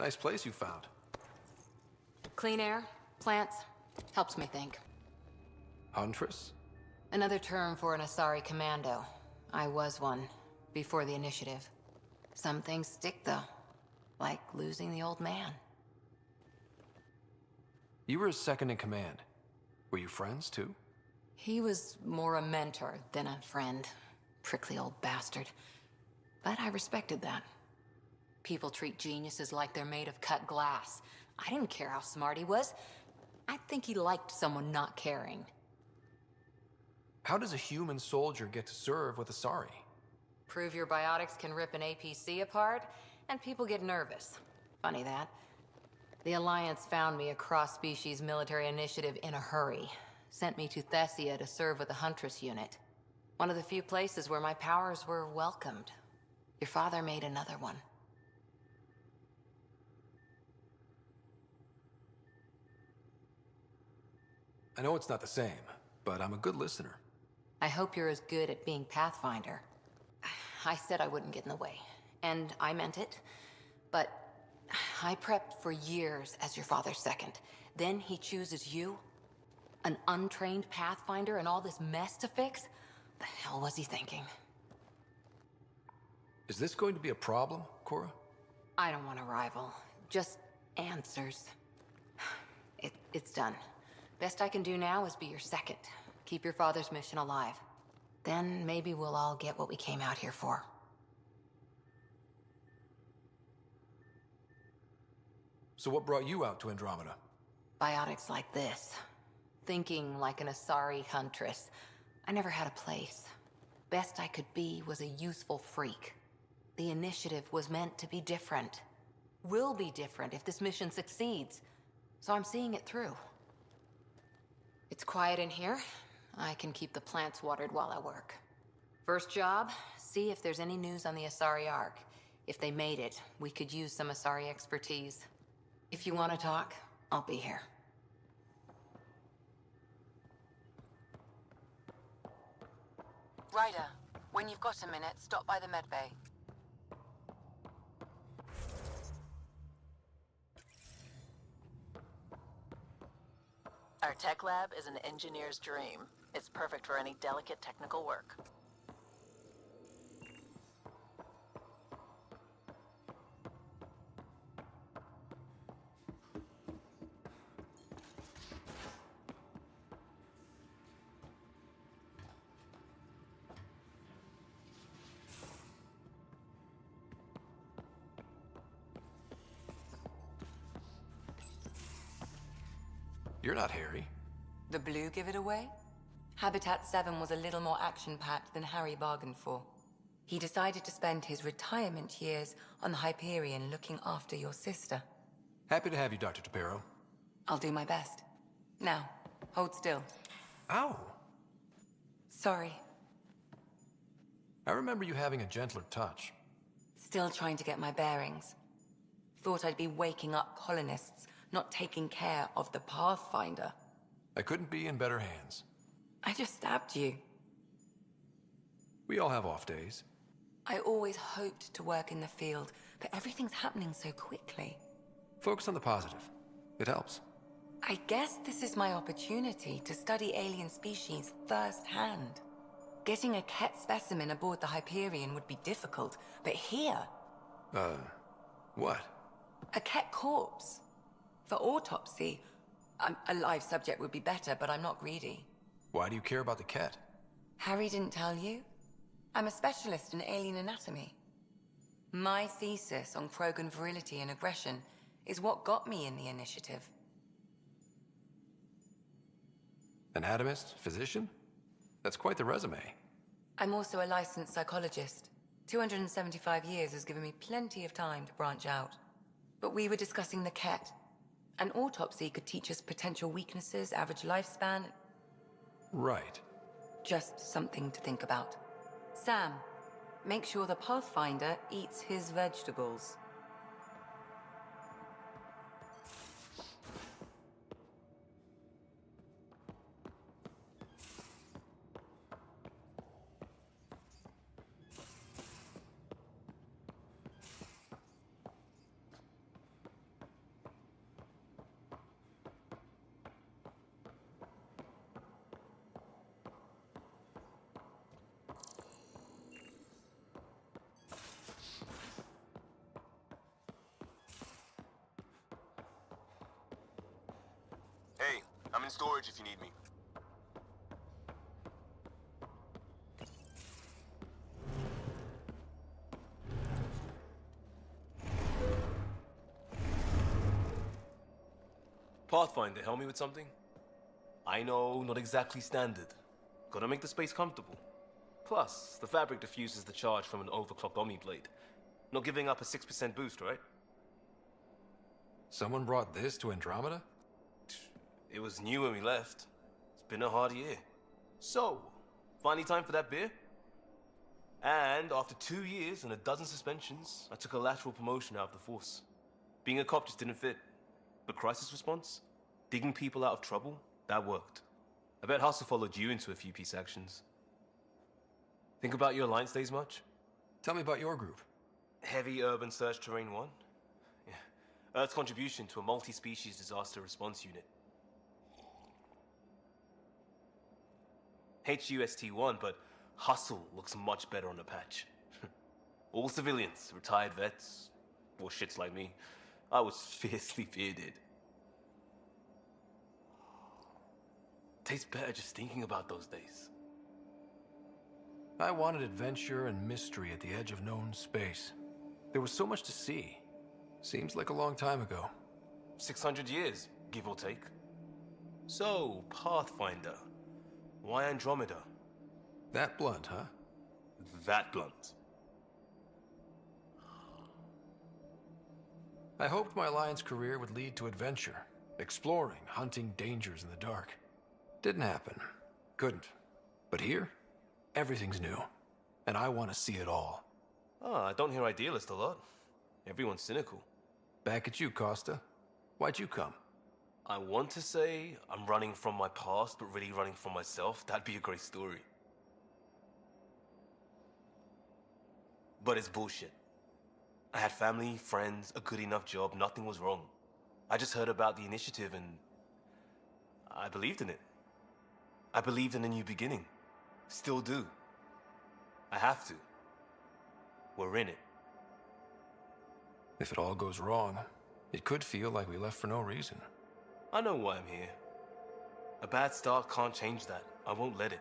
Nice place you found. Clean air, plants, helps me think. Huntress? Another term for an Asari commando. I was one, before the initiative. Some things stick, though. Like losing the old man. You were his second in command. Were you friends, too? He was more a mentor than a friend. Prickly old bastard. But I respected that. People treat geniuses like they're made of cut glass. I didn't care how smart he was. I think he liked someone not caring. How does a human soldier get to serve with Asari? Prove your biotics can rip an APC apart, and people get nervous. Funny that. The Alliance found me a cross-species military initiative in a hurry. Sent me to Thessia to serve with the Huntress unit. One of the few places where my powers were welcomed. Your father made another one. I know it's not the same, but I'm a good listener. I hope you're as good at being Pathfinder. I said I wouldn't get in the way, and I meant it. But I prepped for years as your father's second. Then he chooses you? An untrained Pathfinder and all this mess to fix? The hell was he thinking? Is this going to be a problem, Cora? I don't want a rival. Just answers. It's done. Best I can do now is be your second. Keep your father's mission alive. Then maybe we'll all get what we came out here for. So what brought you out to Andromeda? Biotics like this. Thinking like an Asari huntress. I never had a place. Best I could be was a useful freak. The initiative was meant to be different. Will be different if this mission succeeds. So I'm seeing it through. It's quiet in here. I can keep the plants watered while I work. First job, see if there's any news on the Asari Ark. If they made it, we could use some Asari expertise. If you want to talk, I'll be here. Ryder, when you've got a minute, stop by the medbay. Our tech lab is an engineer's dream. It's perfect for any delicate technical work. You're not Harry. The blue give it away? Habitat 7 was a little more action-packed than Harry bargained for. He decided to spend his retirement years on the Hyperion looking after your sister. Happy to have you, Dr. Tapero. I'll do my best. Now, hold still. Ow! Sorry. I remember you having a gentler touch. Still trying to get my bearings. Thought I'd be waking up colonists, not taking care of the Pathfinder. I couldn't be in better hands. I just stabbed you. We all have off days. I always hoped to work in the field, but everything's happening so quickly. Focus on the positive. It helps. I guess this is my opportunity to study alien species firsthand. Getting a Ket specimen aboard the Hyperion would be difficult, but here... What? A Ket corpse. For autopsy, a live subject would be better, but I'm not greedy. Why do you care about the Ket? Harry didn't tell you? I'm a specialist in alien anatomy. My thesis on Krogan virility and aggression is what got me in the initiative. Anatomist? Physician? That's quite the resume. I'm also a licensed psychologist. 275 years has given me plenty of time to branch out. But we were discussing the Ket. An autopsy could teach us potential weaknesses, average lifespan. Right. Just something to think about. Sam, make sure the Pathfinder eats his vegetables. I'm in storage if you need me. Pathfinder, help me with something? I know, not exactly standard. Gotta make the space comfortable. Plus, the fabric diffuses the charge from an overclocked Omni blade. Not giving up a 6% boost, right? Someone brought this to Andromeda? It was new when we left. It's been a hard year. So, finally time for that beer? And after 2 years and a dozen suspensions, I took a lateral promotion out of the force. Being a cop just didn't fit. But crisis response? Digging people out of trouble? That worked. I bet Hustle followed you into a few peace actions. Think about your Alliance days much? Tell me about your group. Heavy Urban Search Terrain 1? Yeah. Earth's contribution to a multi-species disaster response unit. HUST-1, but Hustle looks much better on the patch. All civilians, retired vets, or shits like me. I was fiercely bearded. Tastes better just thinking about those days. I wanted adventure and mystery at the edge of known space. There was so much to see. Seems like a long time ago. 600 years, give or take. So, Pathfinder. Why Andromeda? That blunt, huh? That blunt. I hoped my Alliance career would lead to adventure, exploring, hunting dangers in the dark. Didn't happen. Couldn't. But here, everything's new. And I want to see it all. Ah, I don't hear idealist a lot. Everyone's cynical. Back at you, Costa. Why'd you come? I want to say I'm running from my past, but really running from myself. That'd be a great story. But it's bullshit. I had family, friends, a good enough job, nothing was wrong. I just heard about the initiative and I believed in it. I believed in a new beginning. Still do. I have to. We're in it. If it all goes wrong, it could feel like we left for no reason. I know why I'm here. A bad start can't change that. I won't let it.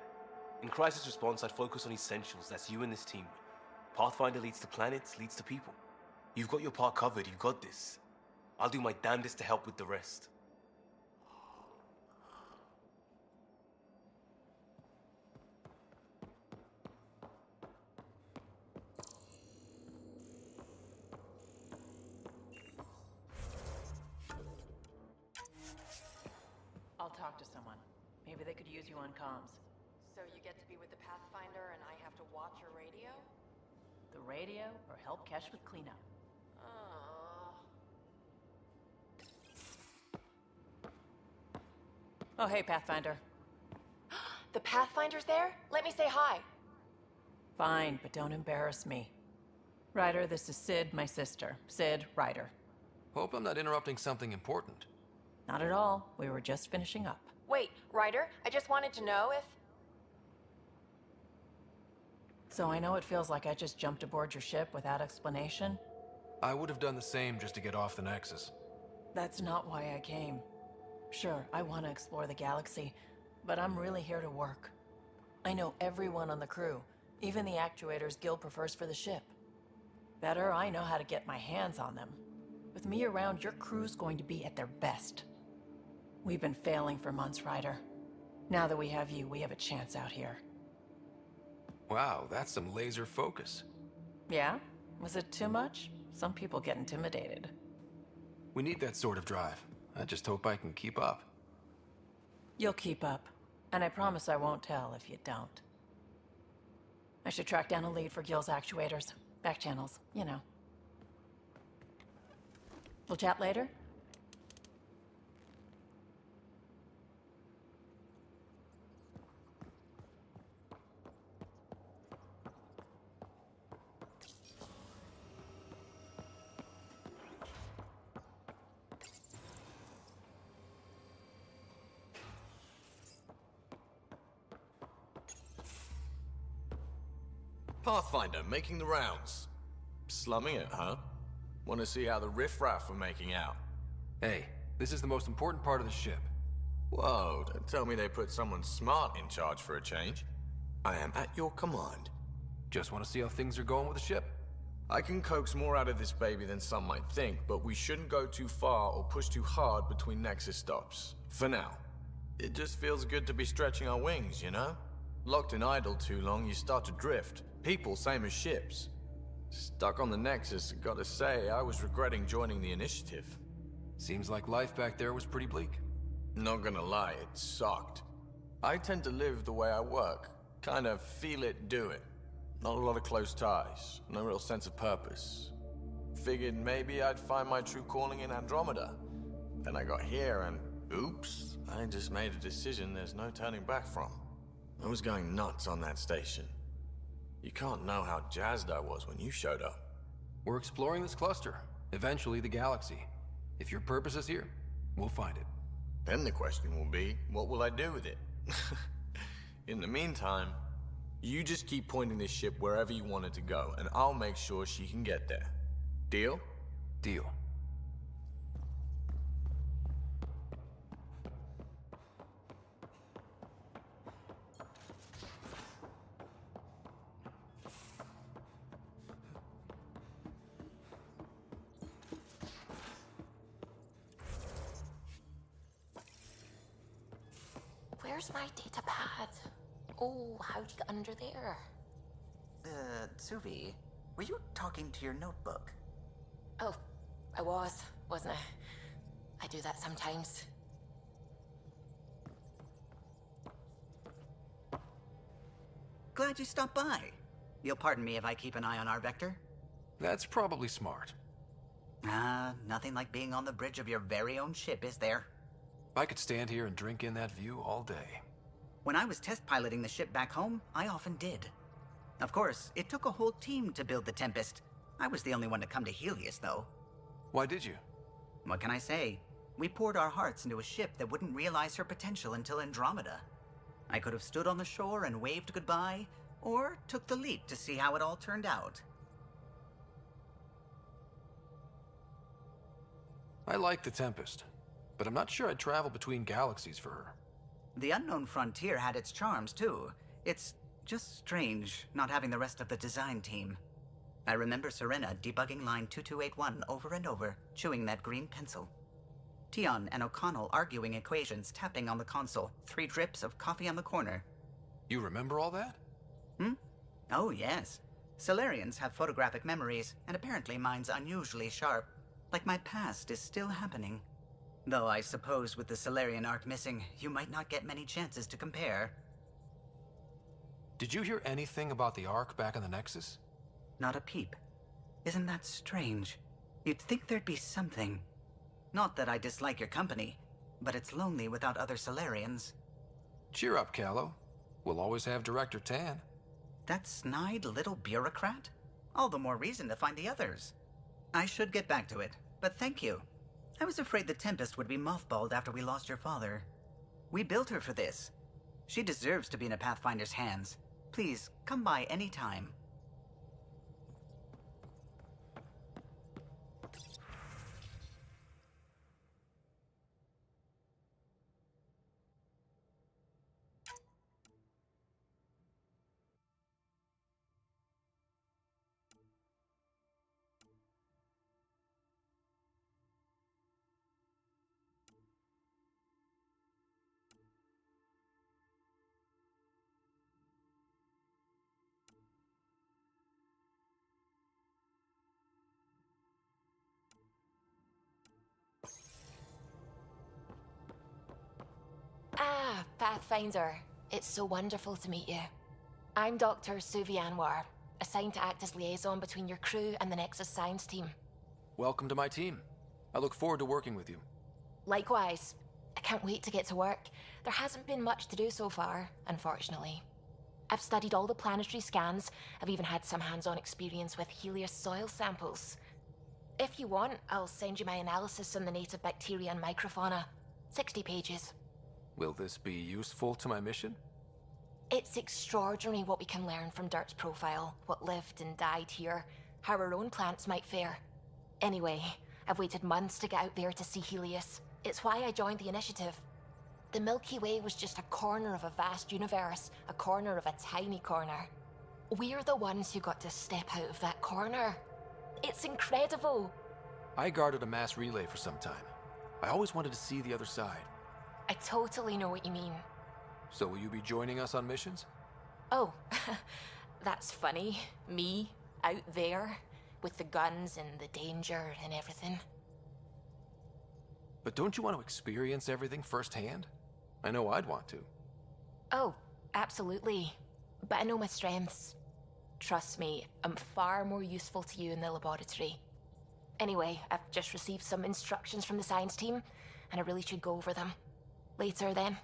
In crisis response, I'd focus on essentials. That's you and this team. Pathfinder leads to planets, leads to people. You've got your part covered, you've got this. I'll do my damnedest to help with the rest. I'll talk to someone. Maybe they could use you on comms. So you get to be with the Pathfinder and I have to watch your radio? The radio or help Kesh with cleanup. Oh, hey, Pathfinder. The Pathfinder's there? Let me say hi. Fine, but don't embarrass me. Ryder, this is Sid, my sister. Sid, Ryder. Hope I'm not interrupting something important. Not at all. We were just finishing up. Wait, Ryder, I just wanted to know if... So I know it feels like I just jumped aboard your ship without explanation. I would have done the same just to get off the Nexus. That's not why I came. Sure, I want to explore the galaxy, but I'm really here to work. I know everyone on the crew, even the actuators Guild prefers for the ship. Better, I know how to get my hands on them. With me around, your crew's going to be at their best. We've been failing for months, Ryder. Now that we have you, we have a chance out here. Wow, that's some laser focus. Yeah? Was it too much? Some people get intimidated. We need that sort of drive. I just hope I can keep up. You'll keep up, and I promise I won't tell if you don't. I should track down a lead for Gil's actuators. Back channels, you know. We'll chat later? Pathfinder, making the rounds. Slumming it, huh? Want to see how the riffraff are making out? Hey, this is the most important part of the ship. Whoa, don't tell me they put someone smart in charge for a change. I am at your command. Just want to see how things are going with the ship. I can coax more out of this baby than some might think, but we shouldn't go too far or push too hard between Nexus stops. For now. It just feels good to be stretching our wings, you know? Locked in idle too long, you start to drift. People, same as ships. Stuck on the Nexus, gotta say, I was regretting joining the Initiative. Seems like life back there was pretty bleak. Not gonna lie, it sucked. I tend to live the way I work. Kind of feel it, do it. Not a lot of close ties, no real sense of purpose. Figured maybe I'd find my true calling in Andromeda. Then I got here and, oops, I just made a decision there's no turning back from. I was going nuts on that station. You can't know how jazzed I was when you showed up. We're exploring this cluster, eventually the galaxy. If your purpose is here, we'll find it. Then the question will be, what will I do with it? In the meantime, you just keep pointing this ship wherever you want it to go, and I'll make sure she can get there. Deal? Deal. Where's my data pad? Oh, how'd you get under there? Suvi, were you talking to your notebook? Oh, I wasn't I? I do that sometimes. Glad you stopped by. You'll pardon me if I keep an eye on our vector? That's probably smart. Nothing like being on the bridge of your very own ship, is there? I could stand here and drink in that view all day. When I was test piloting the ship back home, I often did. Of course, it took a whole team to build the Tempest. I was the only one to come to Helios, though. Why did you? What can I say? We poured our hearts into a ship that wouldn't realize her potential until Andromeda. I could have stood on the shore and waved goodbye, or took the leap to see how it all turned out. I like the Tempest, but I'm not sure I'd travel between galaxies for her. The unknown frontier had its charms, too. It's just strange not having the rest of the design team. I remember Serena debugging line 2281 over and over, chewing that green pencil. Tion and O'Connell arguing equations, tapping on the console, 3 drips of coffee on the corner. You remember all that? Oh, yes. Solarians have photographic memories, and apparently mine's unusually sharp. Like my past is still happening. Though I suppose with the Solarian arc missing, you might not get many chances to compare. Did you hear anything about the Ark back in the Nexus? Not a peep. Isn't that strange? You'd think there'd be something. Not that I dislike your company, but it's lonely without other Solarians. Cheer up, Callow. We'll always have Director Tan. That snide little bureaucrat? All the more reason to find the others. I should get back to it, but thank you. I was afraid the Tempest would be mothballed after we lost your father. We built her for this. She deserves to be in a Pathfinder's hands. Please, come by any time. Ah, Pathfinder. It's so wonderful to meet you. I'm Dr. Suvi Anwar, assigned to act as liaison between your crew and the Nexus Science team. Welcome to my team. I look forward to working with you. Likewise. I can't wait to get to work. There hasn't been much to do so far, unfortunately. I've studied all the planetary scans. I've even had some hands-on experience with Helios soil samples. If you want, I'll send you my analysis on the native bacteria and microfauna. 60 pages. Will this be useful to my mission? It's extraordinary what we can learn from Dirt's profile, what lived and died here, how our own plants might fare. Anyway, I've waited months to get out there to see Helios. It's why I joined the initiative. The Milky Way was just a corner of a vast universe, a corner of a tiny corner. We're the ones who got to step out of that corner. It's incredible. I guarded a mass relay for some time. I always wanted to see the other side. I totally know what you mean. So will you be joining us on missions? Oh, that's funny. Me, out there, with the guns and the danger and everything. But don't you want to experience everything firsthand? I know I'd want to. Oh, absolutely. But I know my strengths. Trust me, I'm far more useful to you in the laboratory. Anyway, I've just received some instructions from the science team, and I really should go over them. Later, then.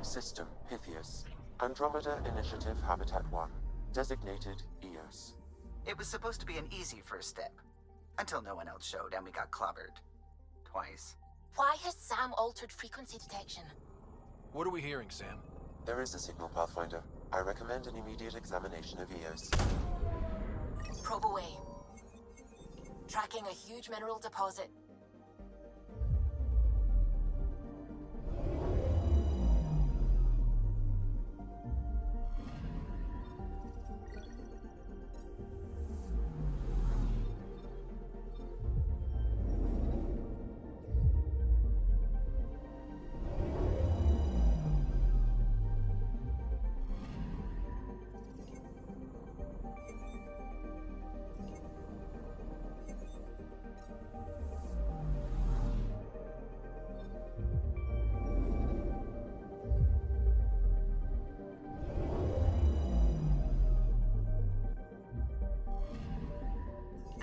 System Pythias. Andromeda Initiative Habitat 1. Designated EOS. It was supposed to be an easy first step. Until no one else showed and we got clobbered. Twice. Why has Sam altered frequency detection? What are we hearing, Sam? There is a signal, Pathfinder. I recommend an immediate examination of EOS. Probe away. Tracking a huge mineral deposit.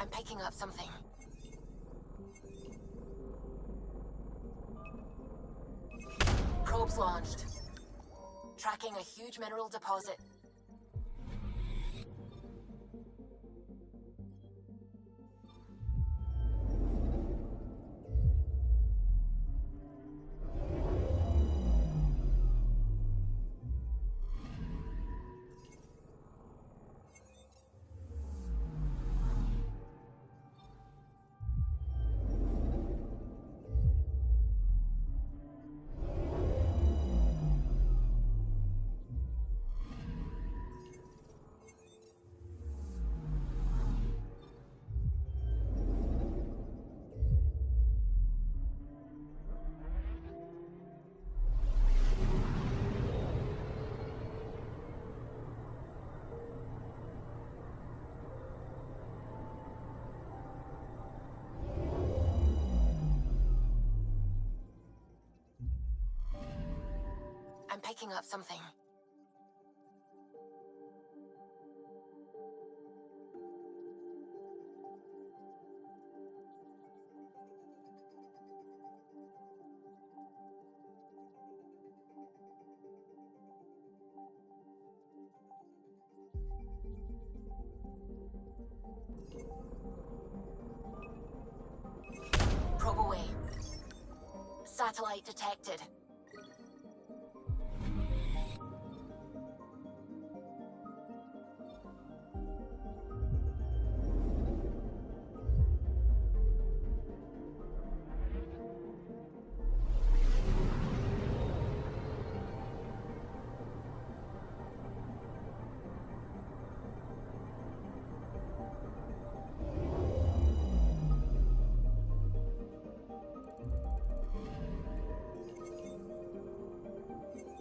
I'm picking up something. Probes launched. Tracking a huge mineral deposit. I'm picking up something. Probe away. Satellite detected.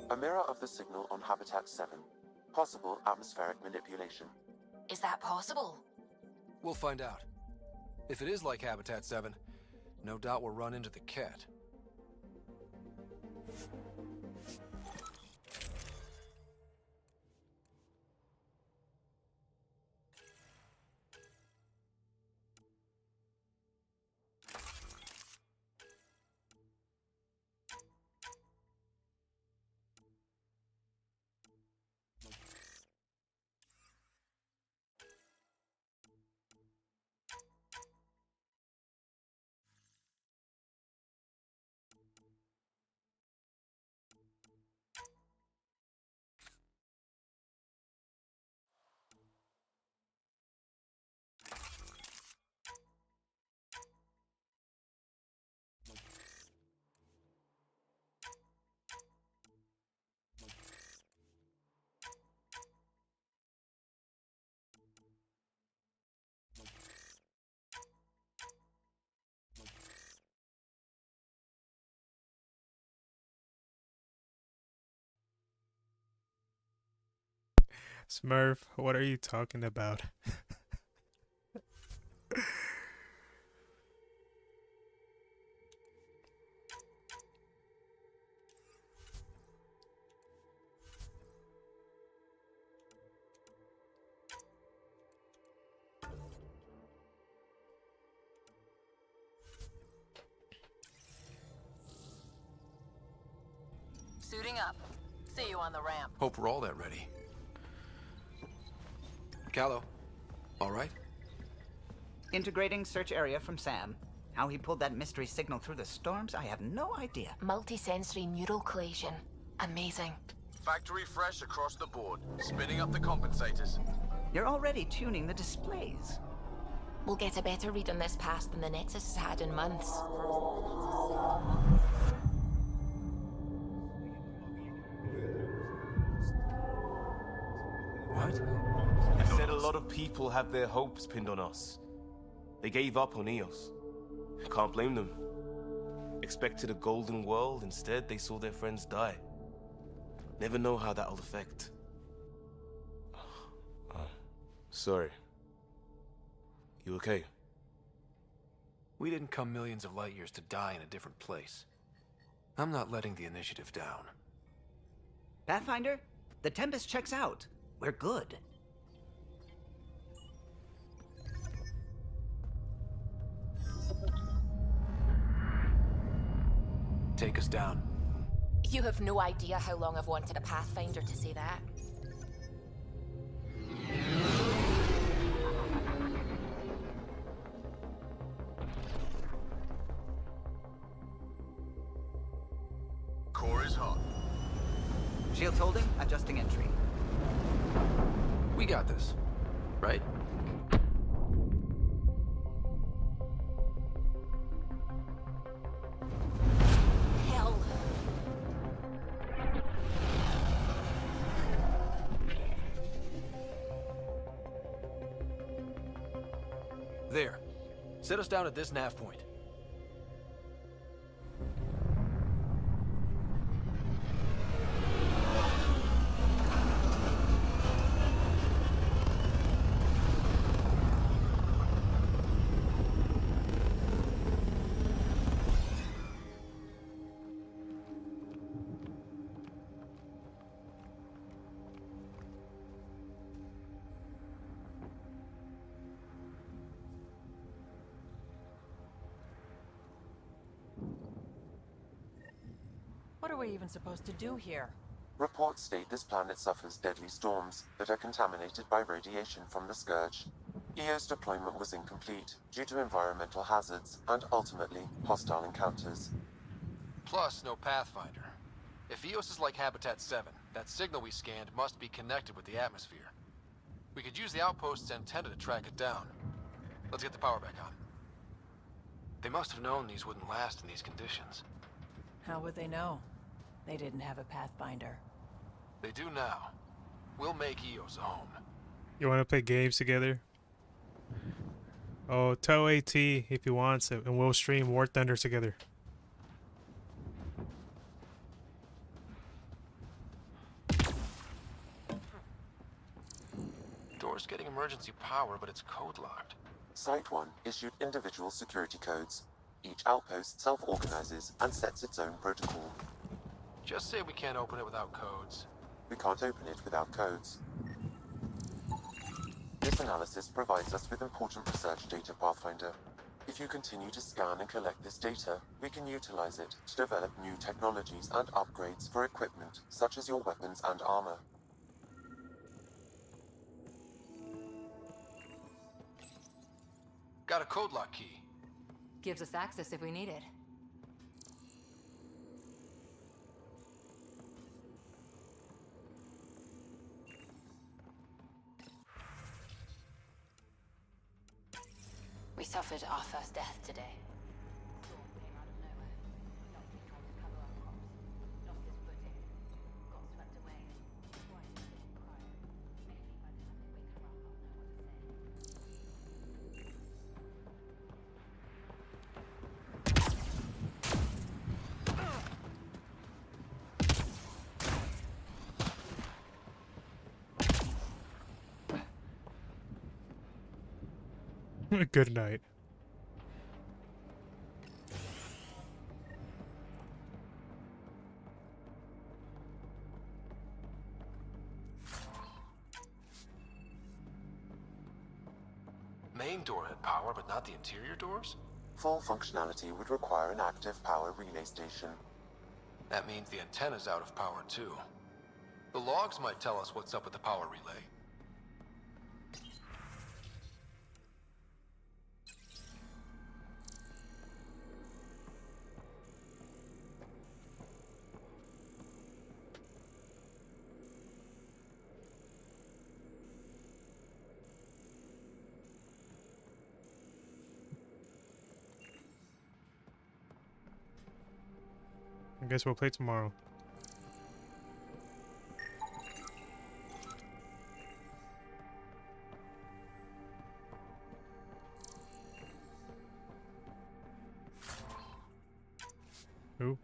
A mirror of the signal on Habitat 7. Possible atmospheric manipulation. Is that possible? We'll find out. If it is like Habitat 7, no doubt we'll run into the cat. Smurf, what are you talking about? Suiting up. See you on the ramp. Hope we're all that ready. Callow, all right? Integrating search area from Sam. How he pulled that mystery signal through the storms, I have no idea. Multisensory neural collation. Amazing. Factory fresh across the board. Spinning up the compensators. You're already tuning the displays. We'll get a better read on this pass than the Nexus has had in months. What? I said a lot of people have their hopes pinned on us. They gave up on Eos. Can't blame them. Expected a golden world, instead they saw their friends die. Never know how that'll affect. Sorry. You okay? We didn't come millions of light years to die in a different place. I'm not letting the initiative down. Pathfinder, the Tempest checks out. We're good. Take us down. You have no idea how long I've wanted a Pathfinder to say that. Core is hot. Shields holding, adjusting entry. We got this, right? Hell. There. Set us down at this nav point. What are we even supposed to do here? Reports state this planet suffers deadly storms that are contaminated by radiation from the Scourge. EO's deployment was incomplete due to environmental hazards and ultimately hostile encounters. Plus, no Pathfinder. If Eos is like Habitat 7, that signal we scanned must be connected with the atmosphere. We could use the outpost's antenna to track it down. Let's get the power back on. They must have known these wouldn't last in these conditions. How would they know? They didn't have a Pathfinder. They do now. We'll make Eos a home. You want to play games together? Oh, tell AT if he wants it, and we'll stream War Thunder together. Door's getting emergency power, but it's code locked. Site 1 issued individual security codes. Each outpost self-organizes and sets its own protocol. Just say we can't open it without codes. We can't open it without codes. This analysis provides us with important research data, Pathfinder. If you continue to scan and collect this data, we can utilize it to develop new technologies and upgrades for equipment, such as your weapons and armor. Got a code lock key. Gives us access if we need it. We suffered our first death today. Good night. Main door had power, but not the interior doors? Full functionality would require an active power relay station. That means the antenna's out of power too. The logs might tell us what's up with the power relay. I guess we'll play tomorrow. Who?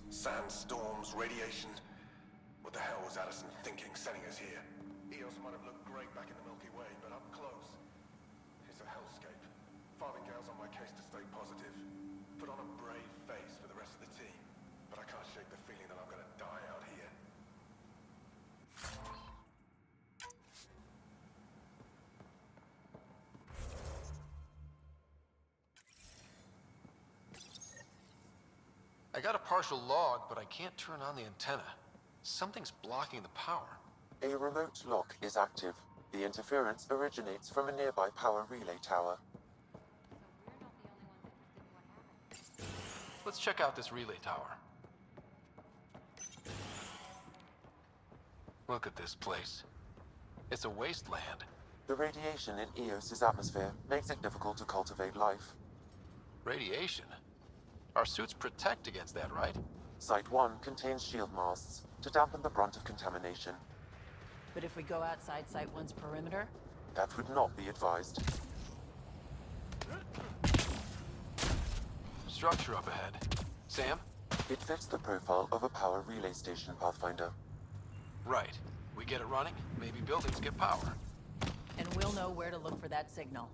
Sandstorms, radiation. What the hell was Addison thinking sending us here? Eos might have looked great back in the Milky Way, but up close, it's a hellscape. Farthingale's on my case to stay positive. Put on a brave face for the rest of the team, but I can't shake the feeling that I'm gonna die out here. I got a partial log, but I can't turn on the antenna. Something's blocking the power. A remote lock is active. The interference originates from a nearby power relay tower. Let's check out this relay tower. Look at this place. It's a wasteland. The radiation in Eos's atmosphere makes it difficult to cultivate life. Radiation? Our suits protect against that, right? Site 1 contains shield masts to dampen the brunt of contamination. But if we go outside Site 1's perimeter? That would not be advised. Structure up ahead. Sam? It fits the profile of a power relay station, Pathfinder. Right. We get it running, maybe buildings get power. And we'll know where to look for that signal.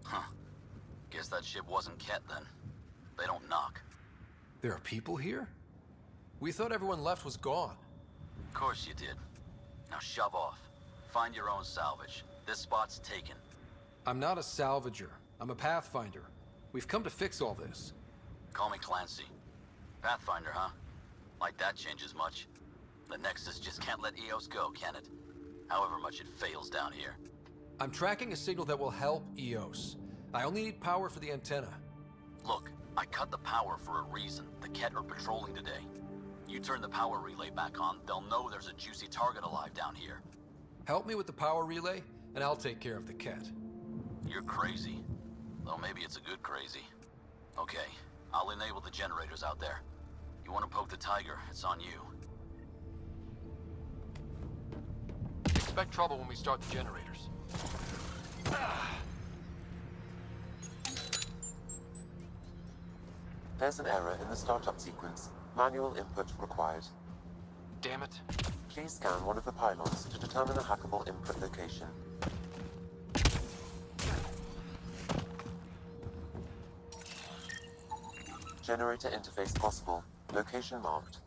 Huh. Guess that ship wasn't Ket then. They don't knock. There are people here? We thought everyone left was gone. Of course you did. Now shove off. Find your own salvage. This spot's taken. I'm not a salvager. I'm a pathfinder. We've come to fix all this. Call me Clancy. Pathfinder, huh? Like that changes much. The Nexus just can't let Eos go, can it? However much it fails down here. I'm tracking a signal that will help Eos. I only need power for the antenna. Look, I cut the power for a reason. The Ket are patrolling today. You turn the power relay back on, they'll know there's a juicy target alive down here. Help me with the power relay, and I'll take care of the Ket. You're crazy. Though maybe it's a good crazy. Okay, I'll enable the generators out there. You want to poke the tiger, it's on you. Expect trouble when we start the generators. There's an error in the startup sequence. Manual input required. Damn it. Please scan one of the pylons to determine a hackable input location. Generator interface possible. Location marked.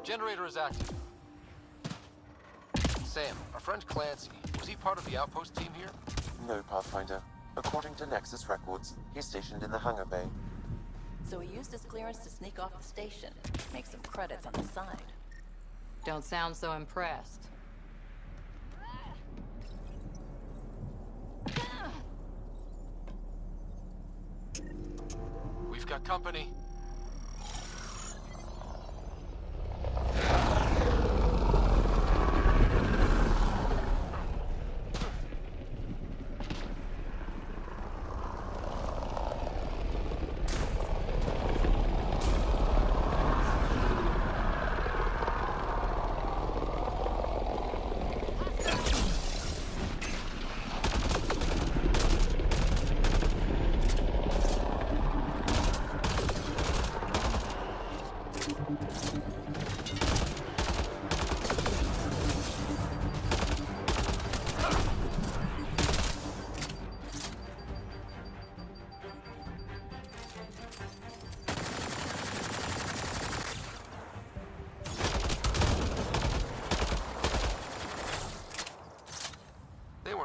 Generator is active. Sam, our friend Clancy, was he part of the outpost team here? No, Pathfinder. According to Nexus records, he's stationed in the hangar bay. So he used his clearance to sneak off the station. Make some credits on the side. Don't sound so impressed. We've got company.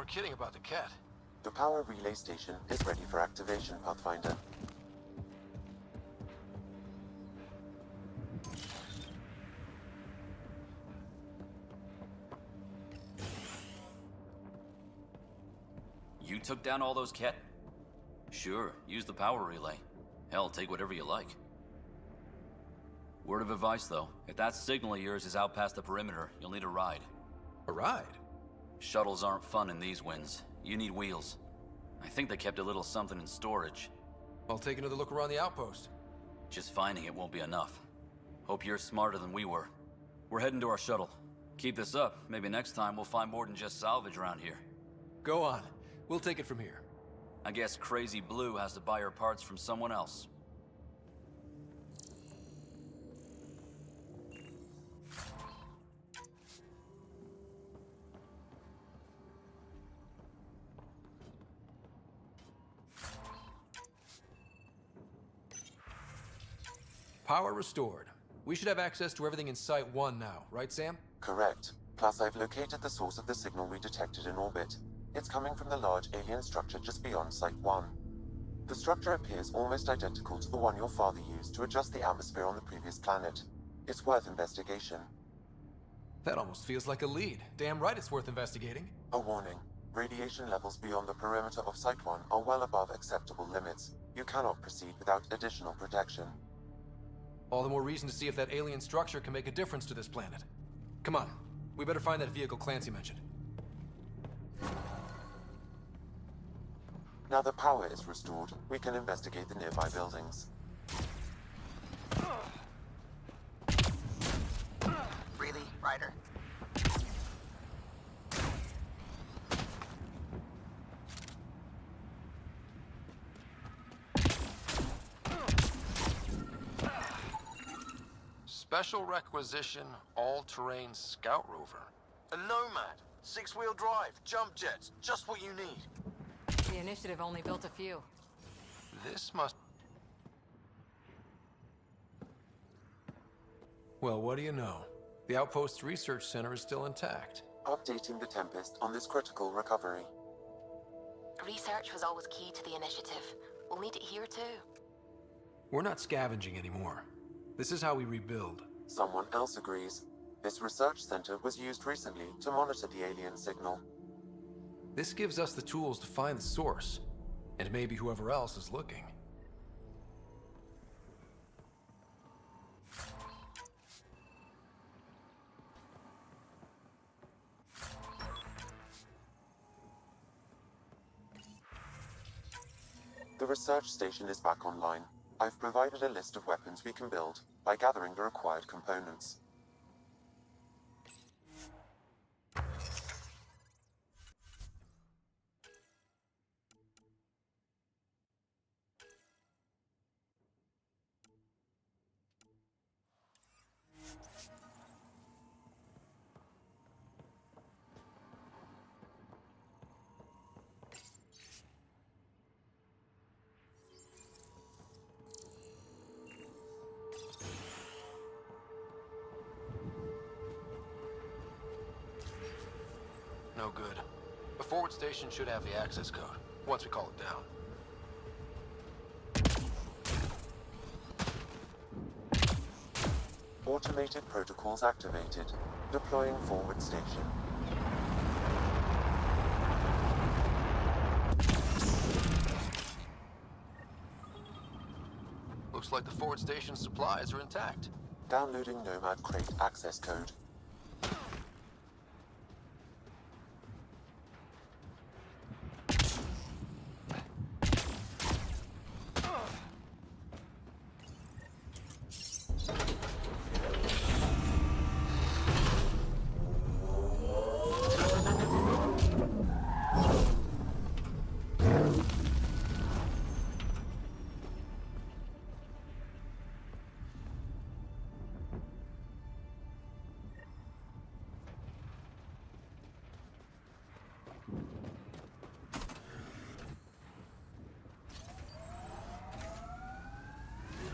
weren't kidding about the cat. The power relay station is ready for activation, Pathfinder. You took down all those cat? Sure, use the power relay. Hell, take whatever you like. Word of advice, though. If that signal of yours is out past the perimeter, you'll need a ride. A ride? Shuttles aren't fun in these winds. You need wheels. I think they kept a little something in storage. I'll take another look around the outpost. Just finding it won't be enough. Hope you're smarter than we were. We're heading to our shuttle. Keep this up. Maybe next time we'll find more than just salvage around here. Go on. We'll take it from here. I guess Crazy Blue has to buy her parts from someone else. Power restored. We should have access to everything in Site 1 now, right, Sam? Correct. Plus, I've located the source of the signal we detected in orbit. It's coming from the large alien structure just beyond Site 1. The structure appears almost identical to the one your father used to adjust the atmosphere on the previous planet. It's worth investigation. That almost feels like a lead. Damn right it's worth investigating. A warning. Radiation levels beyond the perimeter of Site 1 are well above acceptable limits. You cannot proceed without additional protection. All the more reason to see if that alien structure can make a difference to this planet. Come on. We better find that vehicle Clancy mentioned. Now that power is restored, we can investigate the nearby buildings. Really, Ryder? Special requisition, all-terrain scout rover. A Nomad, 6-wheel drive, jump jets, just what you need. The initiative only built a few. This must... Well, what do you know? The Outpost's research center is still intact. Updating the Tempest on this critical recovery. Research was always key to the initiative. We'll need it here too. We're not scavenging anymore. This is how we rebuild. Someone else agrees. This research center was used recently to monitor the alien signal. This gives us the tools to find the source, and maybe whoever else is looking. The research station is back online. I've provided a list of weapons we can build by gathering the required components. No good. The forward station should have the access code, once we call it down. Automated protocols activated. Deploying forward station. Looks like the forward station's supplies are intact. Downloading Nomad Crate access code.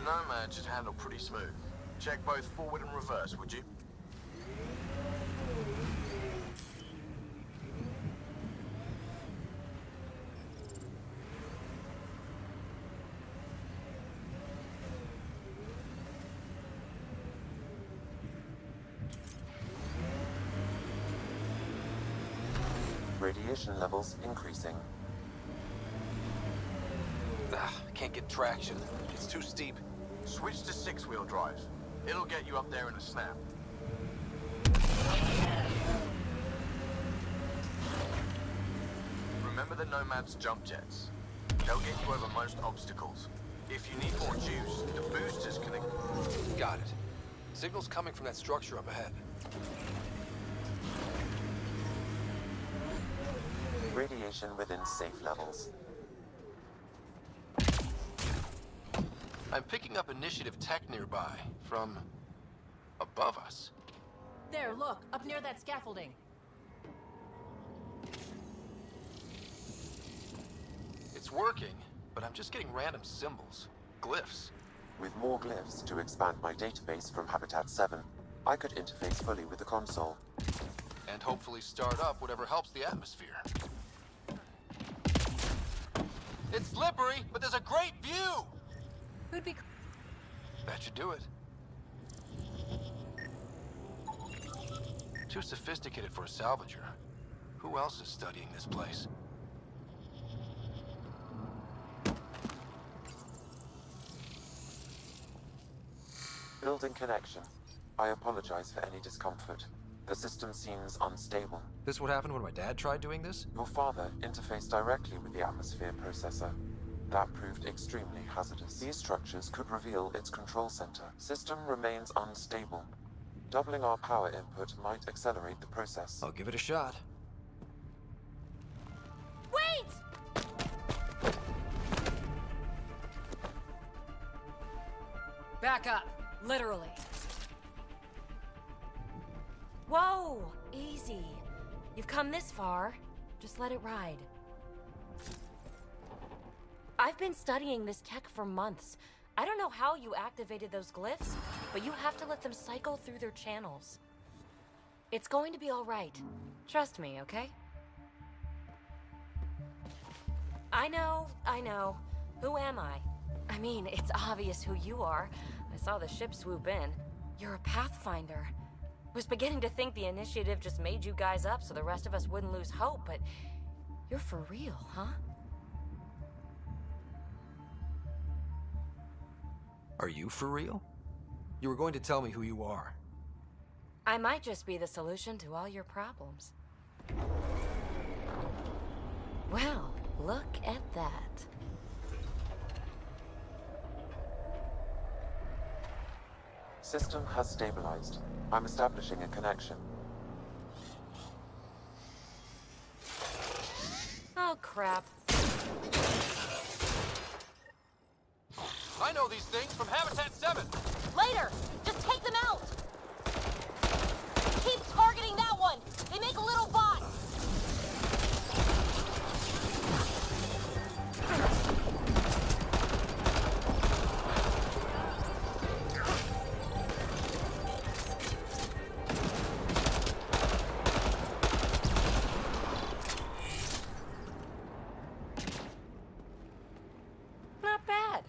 Nomad should handle pretty smooth. Check both forward and reverse, would you? radiation levels increasing. Can't get traction. It's too steep. Switch to six-wheel drive. It'll get you up there in a snap. Remember the Nomad's jump jets. They'll get you over most obstacles. If you need more juice, the boosters can... Got it. Signal's coming from that structure up ahead. Radiation within safe levels. I'm picking up initiative tech nearby, from above us. There, look, up near that scaffolding. It's working, but I'm just getting random symbols, glyphs. With more glyphs to expand my database from Habitat 7, I could interface fully with the console. And hopefully start up whatever helps the atmosphere. It's slippery, but there's a great view! Who'd be... That should do it. Too sophisticated for a salvager. Who else is studying this place? Building connection. I apologize for any discomfort. The system seems unstable. This what happened when my dad tried doing this? Your father interfaced directly with the atmosphere processor. That proved extremely hazardous. These structures could reveal its control center. System remains unstable. Doubling our power input might accelerate the process. I'll give it a shot. Wait! Back up. Literally. Whoa! Easy. You've come this far. Just let it ride. I've been studying this tech for months. I don't know how you activated those glyphs, but you have to let them cycle through their channels. It's going to be all right. Trust me, okay? I know. Who am I? I mean, it's obvious who you are. I saw the ship swoop in. You're a Pathfinder. Was beginning to think the initiative just made you guys up so the rest of us wouldn't lose hope, but you're for real, huh? Are you for real? You were going to tell me who you are. I might just be the solution to all your problems. Well, look at that. System has stabilized. I'm establishing a connection. Oh, crap. I know these things from Habitat 7! Later! Just take them out! Keep targeting that one! They make little bots! Not bad.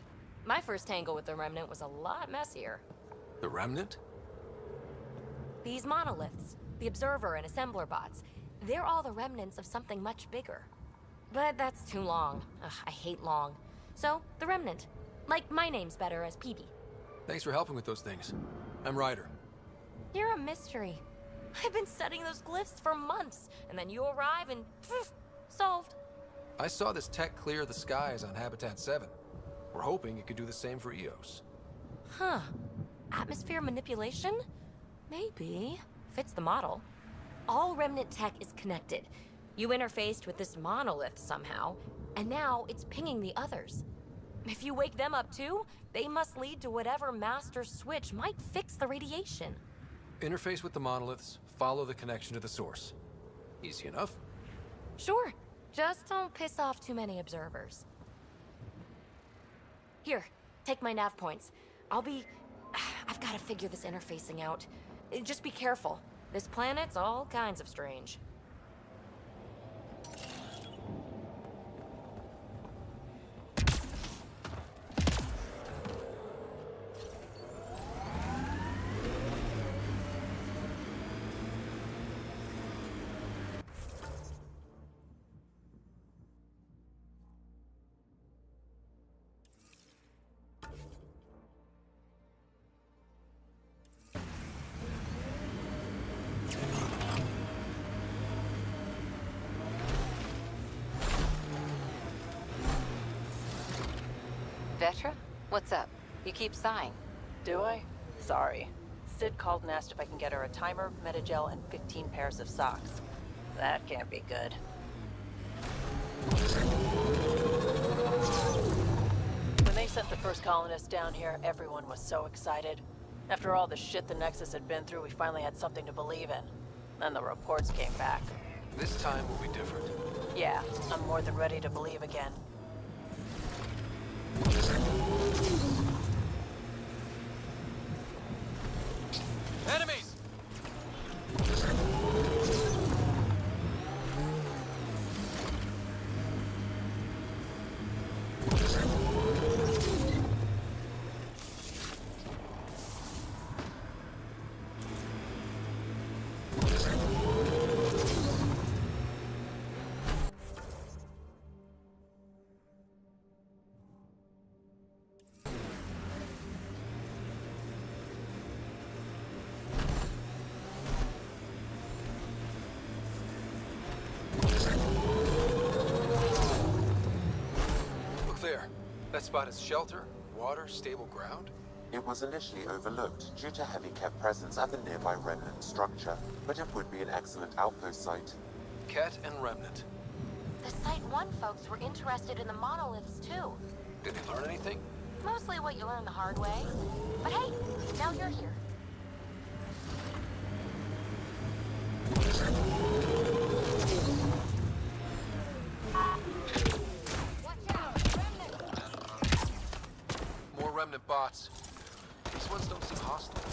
My first tangle with the Remnant was a lot messier. The Remnant? These monoliths, the Observer and Assembler bots, they're all the remnants of something much bigger. But that's too long. Ugh, I hate long. So, the Remnant. Like, my name's better as PB. Thanks for helping with those things. I'm Ryder. You're a mystery. I've been studying those glyphs for months, and then you arrive and poof, solved. I saw this tech clear the skies on Habitat 7. We're hoping it could do the same for Eos. Huh. Atmosphere manipulation? Maybe. Fits the model. All Remnant tech is connected. You interfaced with this monolith somehow, and now it's pinging the others. If you wake them up too, they must lead to whatever master switch might fix the radiation. Interface with the monoliths, follow the connection to the source. Easy enough. Sure. Just don't piss off too many observers. Here, take my nav points. I've got to figure this interfacing out. Just be careful. This planet's all kinds of strange. Vetra? What's up? You keep sighing. Do I? Sorry. Sid called and asked if I can get her a timer, metagel, and 15 pairs of socks. That can't be good. When they sent the first colonists down here, everyone was so excited. After all the shit the Nexus had been through, we finally had something to believe in. Then the reports came back. This time will be different. Yeah, I'm more than ready to believe again. Enemies! That spot is shelter, water, stable ground? It was initially overlooked due to heavy kept presence at the nearby Remnant structure, but it would be an excellent outpost site. Ket and Remnant. The Site 1 folks were interested in the monoliths too. Did they learn anything? Mostly what you learn the hard way. But hey, now you're here. More Remnant bots. These ones don't seem hostile.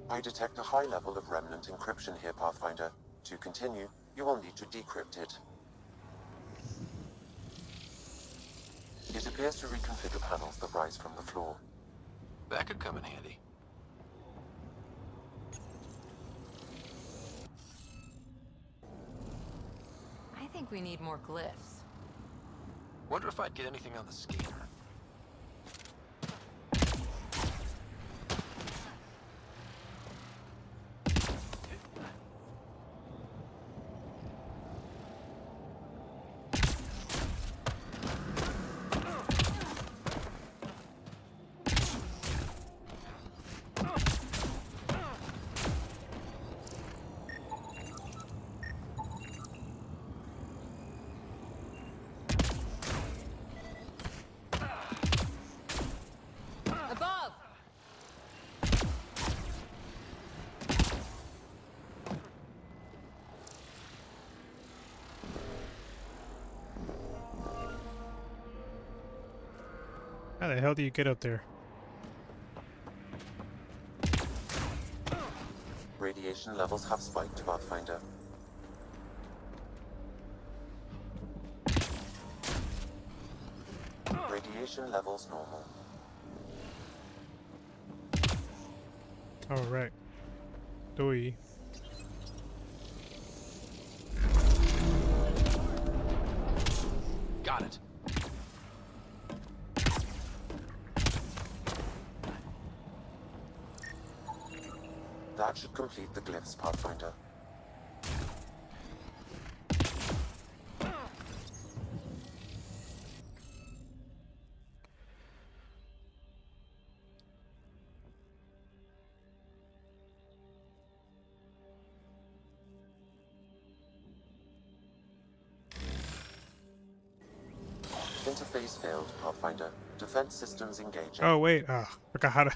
I detect a high level of Remnant encryption here, Pathfinder. To continue, you will need to decrypt it. It appears to reconfigure panels that rise from the floor. That could come in handy. I think we need more glyphs. Wonder if I'd get anything on the scanner. How the hell do you get up there? Radiation levels have spiked, Pathfinder. Radiation levels normal. Alright. Doi. Got it. That should complete the glyphs, Pathfinder. Interface failed, Pathfinder. Defense systems engaging. Oh wait, forgot how to.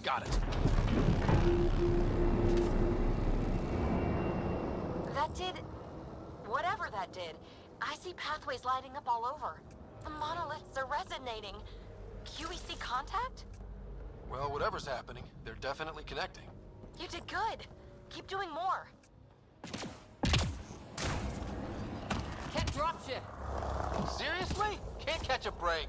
Got it. That did... whatever that did. I see pathways lighting up all over. The monoliths are resonating. QEC contact? Well, whatever's happening, they're definitely connecting. You did good. Keep doing more. Can't dropship. Seriously? Can't catch a break.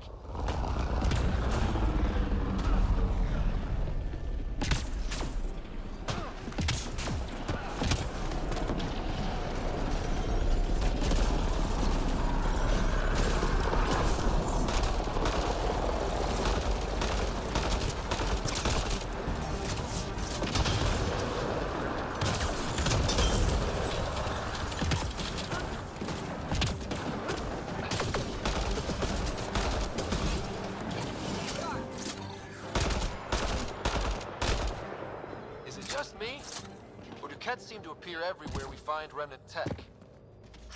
Seem to appear everywhere we find remnant tech.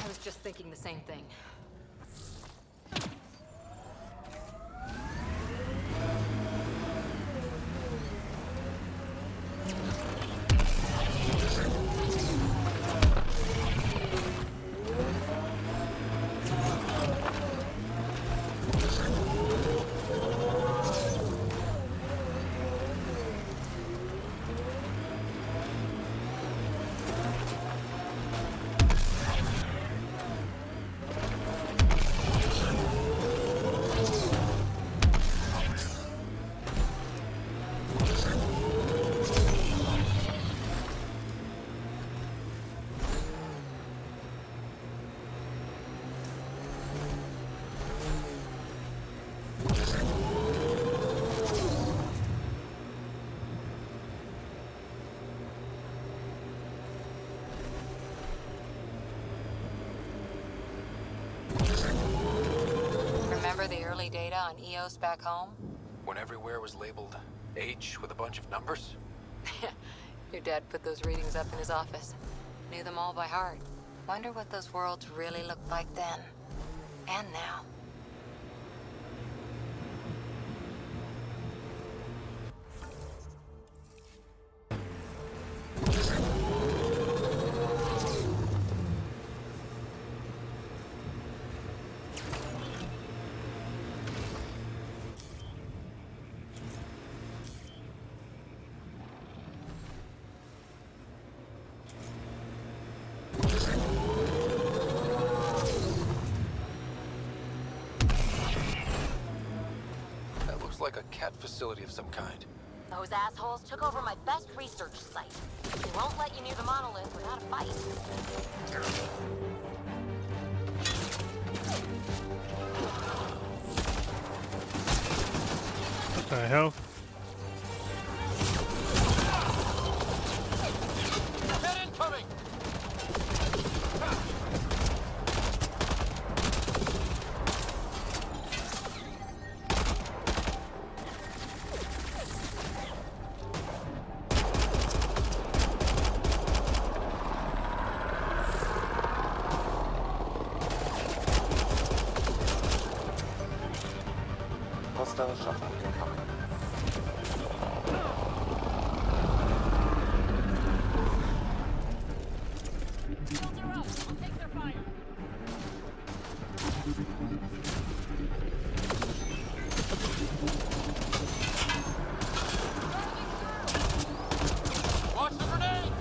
I was just thinking the same thing. Remember the early data on EOS back home? When everywhere was labeled H with a bunch of numbers? Your dad put those readings up in his office. Knew them all by heart. Wonder what those worlds really looked like then. And now. Like a cat facility of some kind. Those assholes took over my best research site. They won't let you near the monolith without a fight. What the hell? Get incoming! Hostile shuttle incoming. Watch the grenade!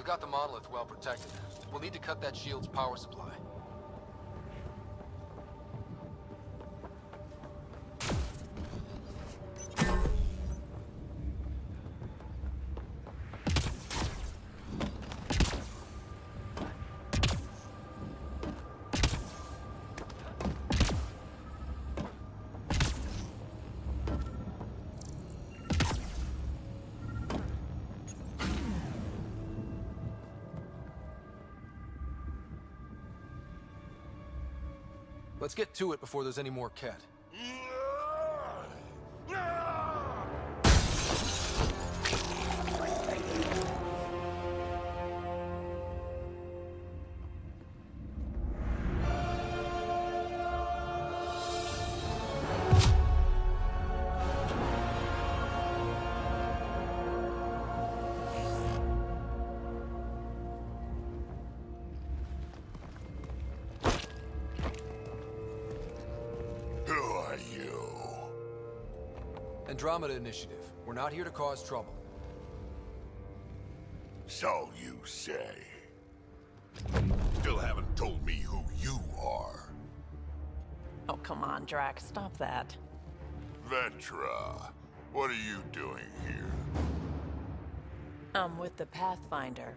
They've got the monolith well protected. We'll need to cut that shield's power supply. Let's get to it before there's any more Ket. Andromeda Initiative. We're not here to cause trouble. So you say. Still haven't told me who you are. Oh, come on, Drax. Stop that. Vetra, what are you doing here? I'm with the Pathfinder.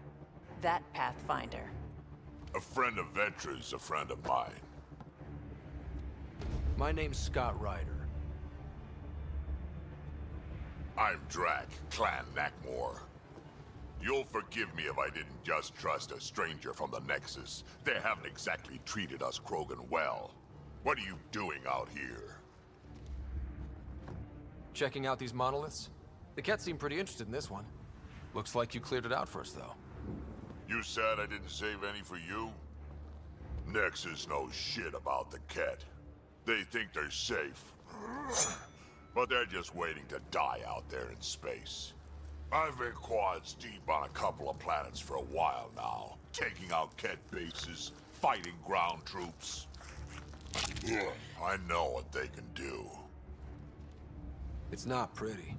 That Pathfinder. A friend of Vetra's a friend of mine. My name's Scott Ryder. I'm Drac, Clan Nakmor. You'll forgive me if I didn't just trust a stranger from the Nexus. They haven't exactly treated us Krogan well. What are you doing out here? Checking out these monoliths? The Ket seem pretty interested in this one. Looks like you cleared it out for us, though. You said I didn't save any for you? Nexus knows shit about the Ket. They think they're safe. But they're just waiting to die out there in space. I've been quads deep on a couple of planets for a while now, taking out Ket bases, fighting ground troops. I know what they can do. It's not pretty.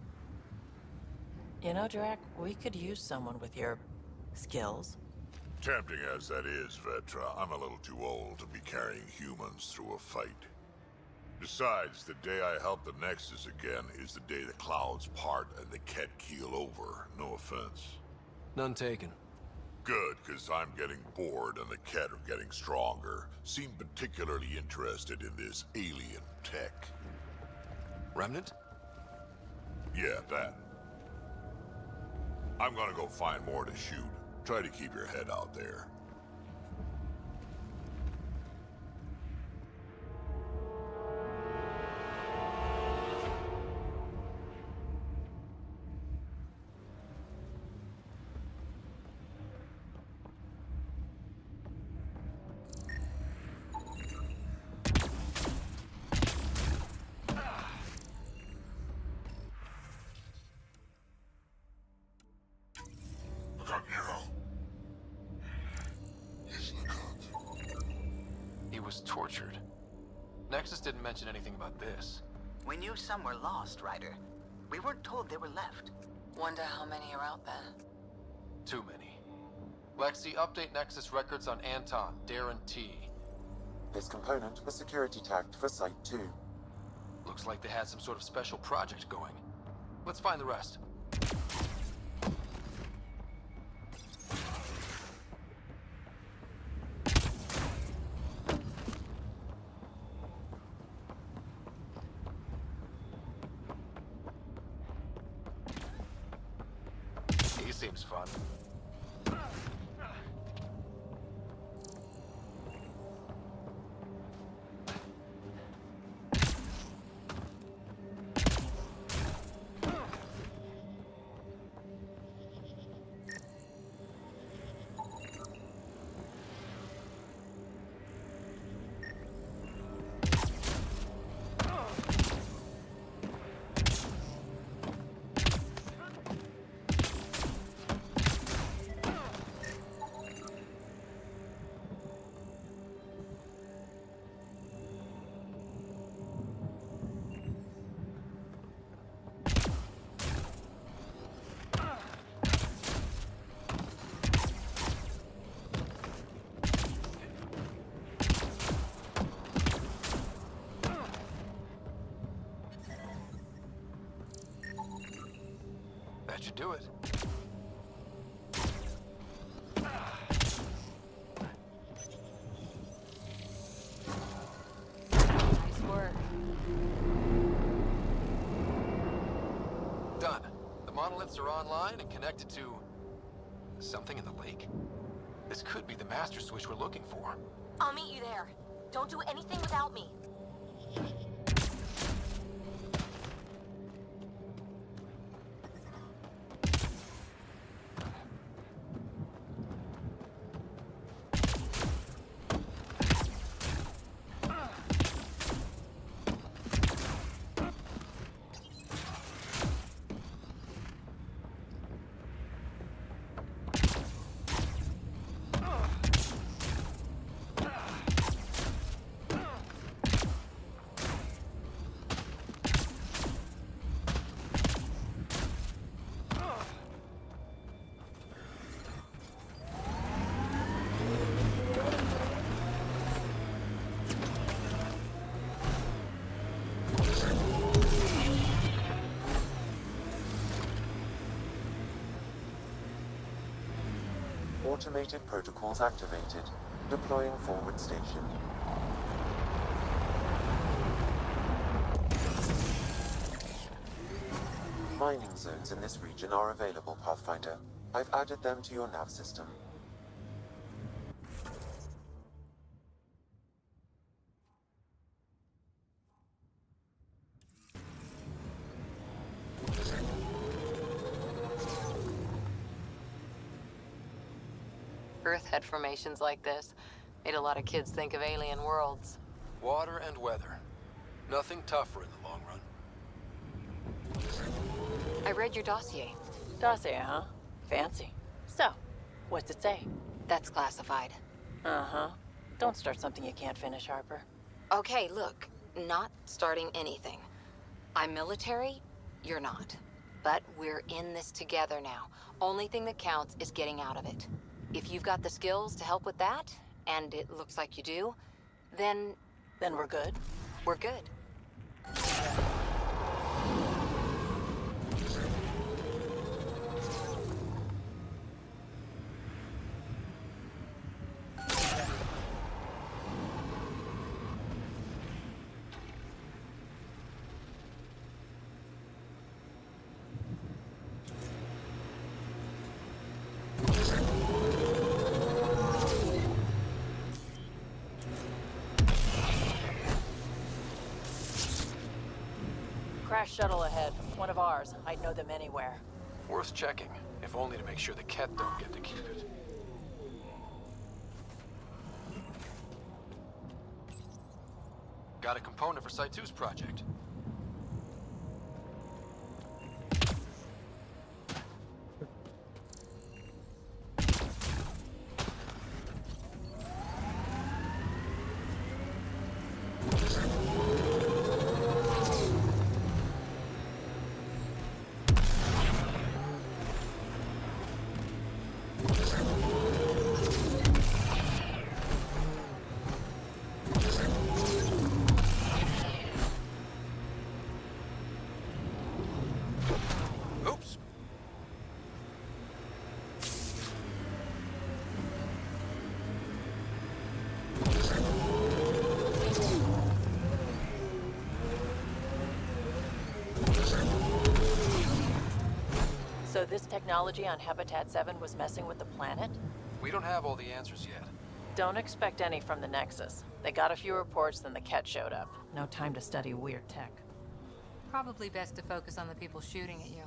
You know, Drac, we could use someone with your skills. Tempting as that is, Vetra, I'm a little too old to be carrying humans through a fight. Besides, the day I help the Nexus again is the day the clouds part and the Ket keel over. No offense. None taken. Good, because I'm getting bored and the Ket are getting stronger. Seem particularly interested in this alien tech. Remnant? Yeah, that. I'm gonna go find more to shoot. Try to keep your head out there. He was tortured. Nexus didn't mention anything about this. We knew some were lost, Ryder. We weren't told they were left. Wonder how many are out there. Too many. Lexi, update Nexus records on Anton, Darren T. This component was security tagged for Site 2. Looks like they had some sort of special project going. Let's find the rest. He seems fun. should do it. Nice work. Done. The monoliths are online and connected to something in the lake. This could be the master switch we're looking for. I'll meet you there. Don't do anything without me. Automated protocols activated. Deploying forward station. Mining zones in this region are available, Pathfinder. I've added them to your nav system. Earth had formations like this. Made a lot of kids think of alien worlds. Water and weather. Nothing tougher in the long run. I read your dossier. Dossier, huh? Fancy. So, what's it say? That's classified. Uh-huh. Don't start something you can't finish, Harper. Okay, look. Not starting anything. I'm military, you're not. But we're in this together now. Only thing that counts is getting out of it. If you've got the skills to help with that, and it looks like you do, then... Then we're good? We're good. Crash shuttle ahead. One of ours. I'd know them anywhere. Worth checking, if only to make sure the Ket don't get to keep it. Got a component for Site 2's project. Oops. So this technology on Habitat 7 was messing with the planet? We don't have all the answers yet. Don't expect any from the Nexus. They got a few reports, then the Ket showed up. No time to study weird tech. Probably best to focus on the people shooting at you.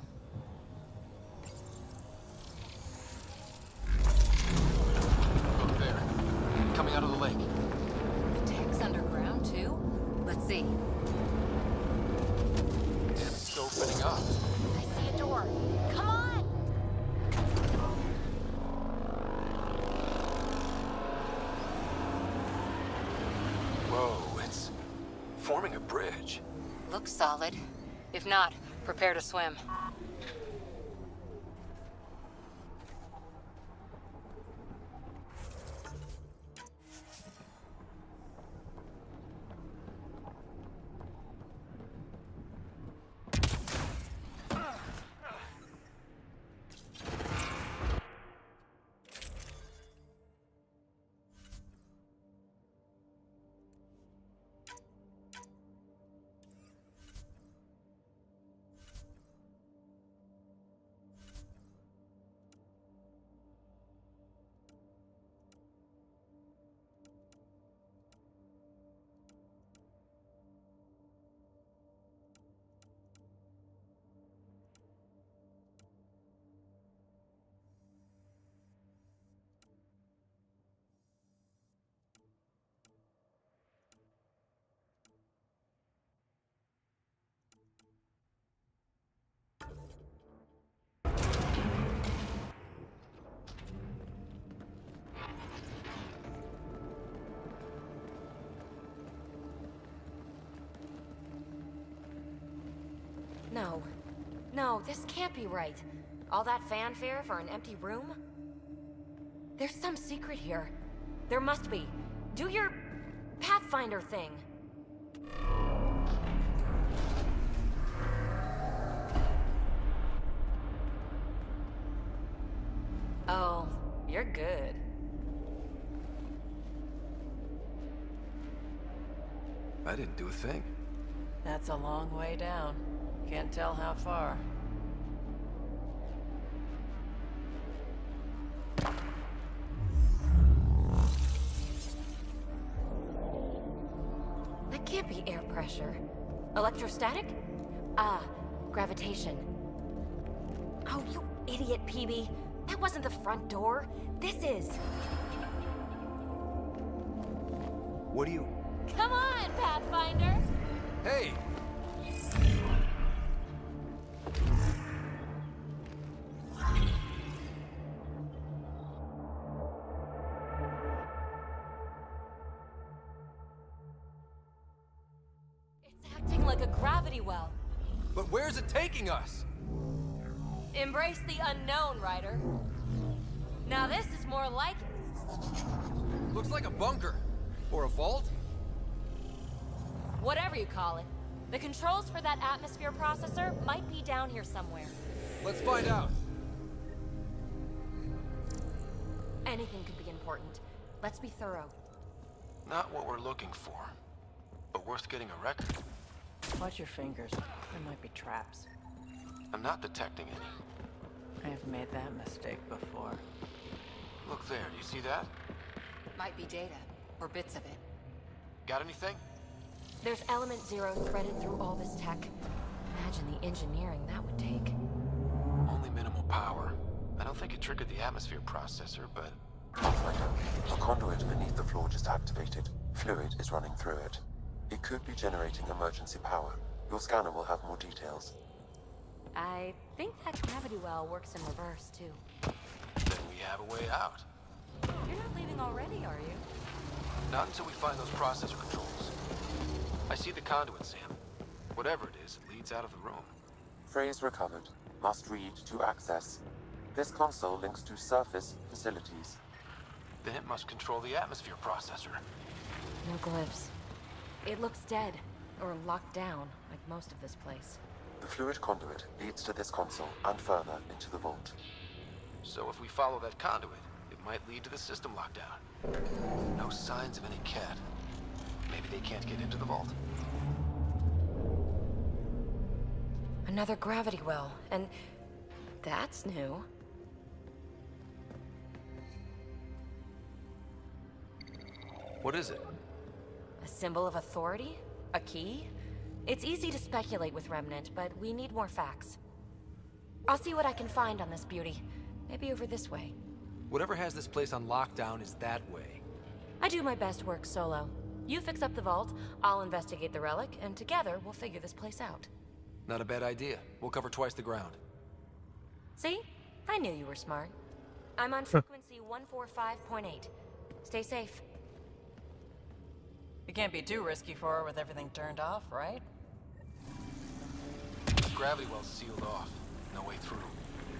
Look there. Coming out of the lake. The tech's underground, too? Let's see. And it's opening up. I see a door. Come on! Whoa, it's forming a bridge. Looks solid. If not, prepare to swim. No, this can't be right. All that fanfare for an empty room? There's some secret here. There must be. Do your Pathfinder thing. Oh, you're good. I didn't do a thing. That's a long way down. Can't tell how far. That can't be air pressure. Electrostatic? Ah, gravitation. Oh, you idiot, PB. That wasn't the front door. This is. What do you... Come on, Pathfinder! Hey! It's acting like a gravity well. But where's it taking us? Embrace the unknown, Ryder. Now this is more like it. Looks like a bunker. Or a vault? Whatever you call it. The controls for that atmosphere processor might be down here somewhere. Let's find out. Anything could be important. Let's be thorough. Not what we're looking for, but worth getting a record. Watch your fingers. There might be traps. I'm not detecting any. I've made that mistake before. Look there, do you see that? Might be data, or bits of it. Got anything? There's element 0 threaded through all this tech. Imagine the engineering that would take. Only minimal power. I don't think it triggered the atmosphere processor, but... Pathfinder, a conduit beneath the floor just activated. Fluid is running through it. It could be generating emergency power. Your scanner will have more details. I think that gravity well works in reverse, too. Then we have a way out. You're not leaving already, are you? Not until we find those processor controls. I see the conduit, Sam. Whatever it is, it leads out of the room. Phrase recovered. Must read to access. This console links to surface facilities. Then it must control the atmosphere processor. No glyphs. It looks dead, or locked down, like most of this place. The fluid conduit leads to this console and further into the vault. So if we follow that conduit, it might lead to the system lockdown. No signs of any cat. Maybe they can't get into the vault. Another gravity well, and that's new. What is it? A symbol of authority? A key? It's easy to speculate with Remnant, but we need more facts. I'll see what I can find on this beauty. Maybe over this way. Whatever has this place on lockdown is that way. I do my best work solo. You fix up the vault, I'll investigate the relic, and together we'll figure this place out. Not a bad idea. We'll cover twice the ground. See? I knew you were smart. I'm on frequency 145.8. Stay safe. You can't be too risky for her with everything turned off, right? Gravity well's sealed off. No way through.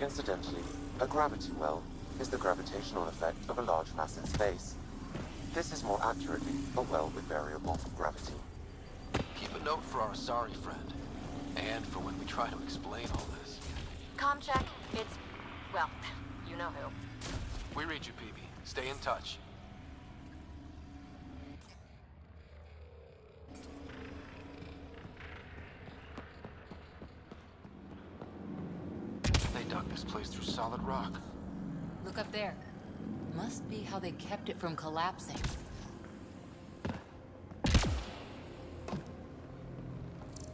Incidentally, a gravity well is the gravitational effect of a large mass in space. This is more accurately a well with variable gravity. Keep a note for our sorry friend. And for when we try to explain all this. Comm check. It's, well, you know who. We read you, PB. Stay in touch. They dug this place through solid rock. Look up there. Must be how they kept it from collapsing.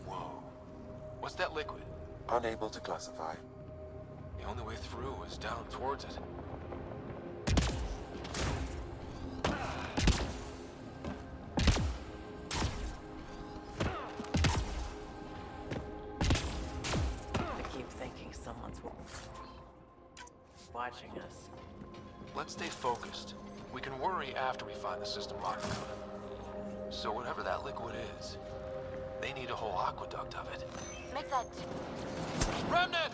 Whoa. What's that liquid? Unable to classify. The only way through is down towards it. I keep thinking someone's watching us. Let's stay focused. We can worry after we find the system lockdown. So whatever that liquid is, They need a whole aqueduct of it. Make that... Remnant!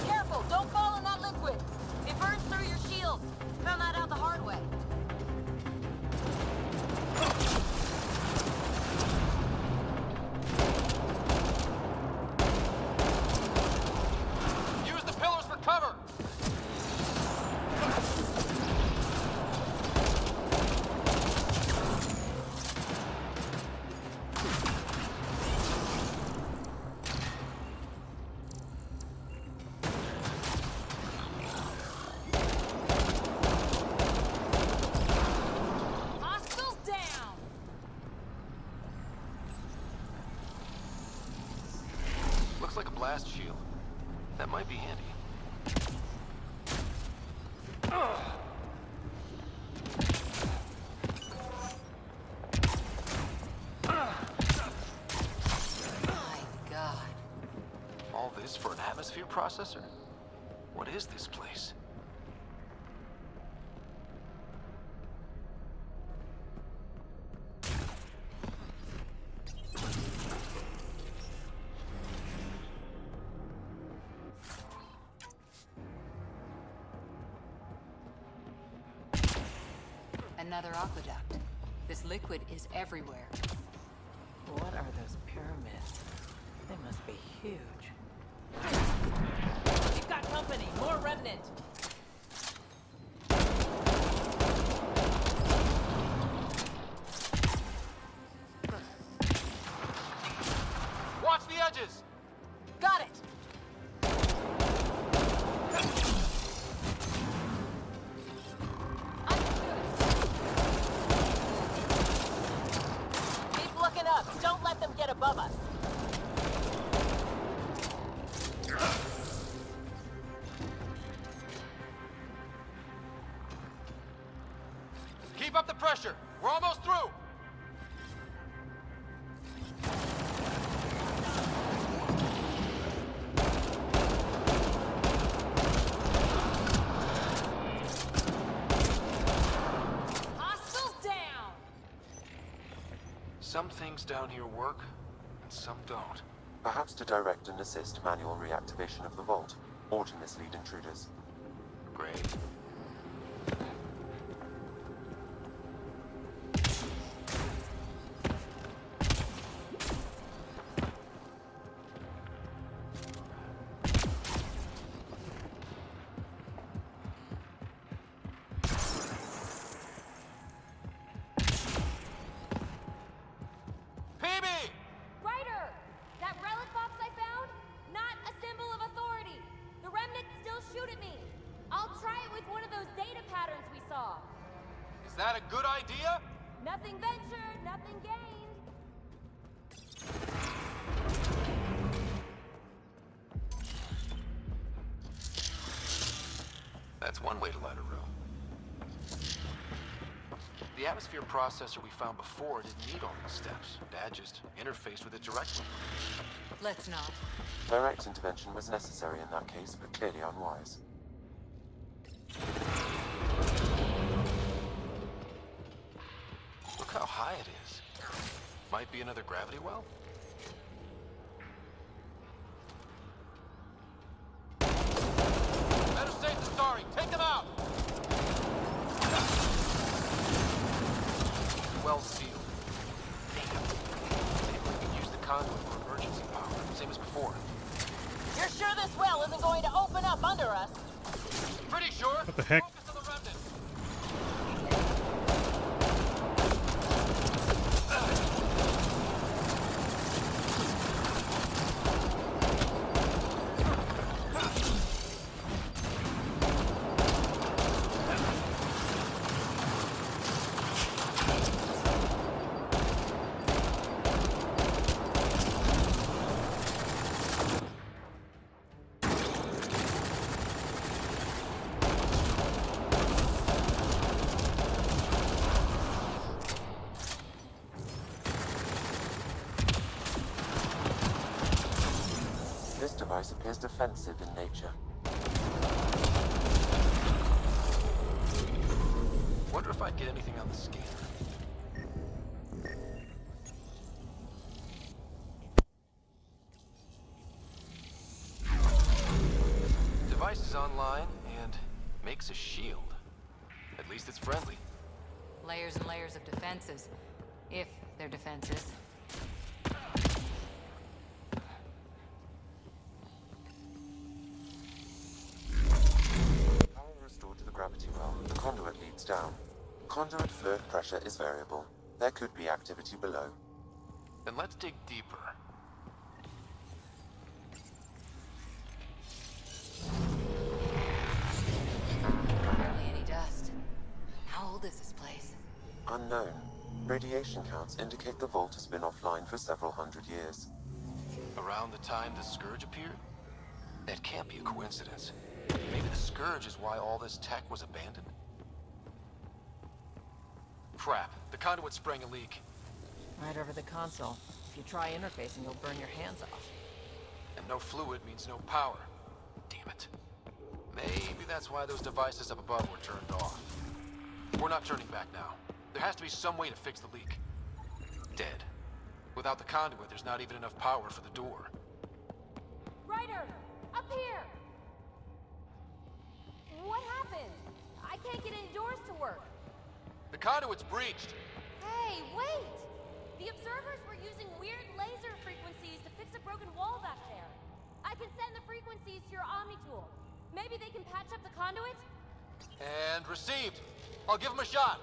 Careful, don't fall in that liquid. It burns through your shields. Found that out the hard way. Use the pillars for cover! Hostiles down! Looks like a blast shield. That might be handy. My God. All this for an atmosphere processor? What is this place? Another aqueduct. This liquid is everywhere. What are those pyramids? They must be huge. You've got company. More remnant. Watch the edges! Got it! Keep looking up. Don't let them get above us. Keep up the pressure! We're almost through! Hostiles down! Some things down here work, and some don't. Perhaps to direct and assist manual reactivation of the vault, or to mislead intruders. Great. PB! Ryder! That relic box I found? Not a symbol of authority. The remnants still shoot at me. I'll try it with one of those data patterns we saw. Is that a good idea? Nothing ventured, nothing gained. That's one way to light a room. The atmosphere processor we found before didn't need all these steps. Dad just interfaced with it directly. Let's not. Direct intervention was necessary in that case, but clearly unwise. Look how high it is. Might be another gravity well? Better safe than sorry. Take them out! Well sealed. Damn. Maybe we can use the conduit for emergency power, same as before. You're sure this well isn't going to open up under us? Pretty sure. What the heck? Focus on the remnant. This device appears defensive in nature. Wonder if I'd get anything on the scanner. Device is online and makes a shield. At least it's friendly. Layers and layers of defenses. If they're defenses. Power restored to the gravity well. The conduit leads down. Conduit fluid pressure is variable. There could be activity below. Then let's dig deeper. Barely any dust. How old is this place? Unknown. Radiation counts indicate the vault has been offline for several hundred years. Around the time the Scourge appeared? That can't be a coincidence. Maybe the Scourge is why all this tech was abandoned? Crap. The conduit sprang a leak. Right over the console. If you try interfacing, you'll burn your hands off. And no fluid means no power. Damn it. Maybe that's why those devices up above were turned off. We're not turning back now. There has to be some way to fix the leak. Dead. Without the conduit, there's not even enough power for the door. Ryder! Up here! What happened? I can't get indoors to work. The conduit's breached. Hey, wait! The observers were using weird laser frequencies to fix a broken wall back there. I can send the frequencies to your Omni tool. Maybe they can patch up the conduit? And received. I'll give him a shot.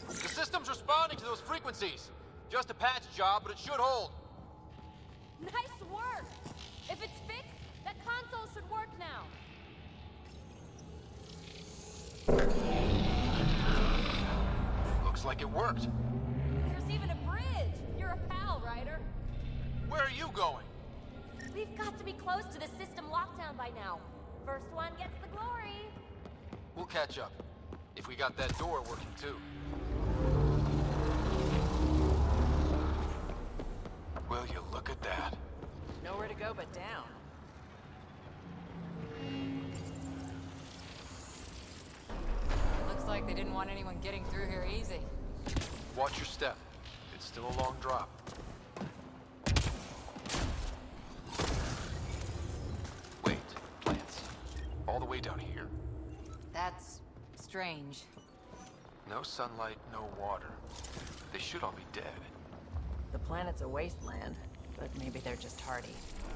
The system's responding to those frequencies. Just a patch job, but it should hold. Nice work! If it's fixed, that console should work now. Looks like it worked. There's even a bridge. You're a pal, Ryder. Where are you going? We've got to be close to the system lockdown by now. First one gets the glory. We'll catch up. If we got that door working too. Will you look at that? Nowhere to go but down. Looks like they didn't want anyone getting through here easy. Watch your step. It's still a long drop. Wait, plants. All the way down here. That's strange. No sunlight, no water. They should all be dead. The planet's a wasteland, but maybe they're just hardy.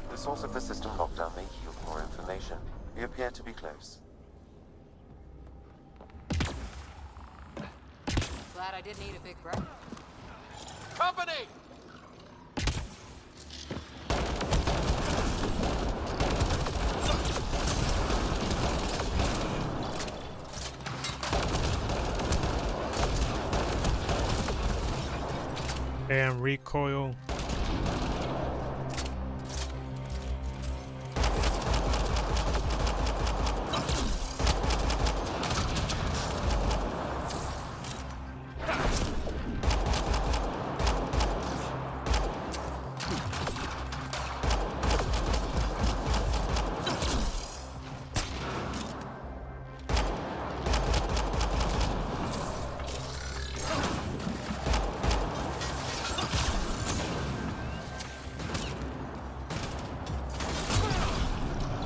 The source of the system lockdown may yield more information. We appear to be close. Glad I didn't eat a big breakfast. Company! Damn recoil.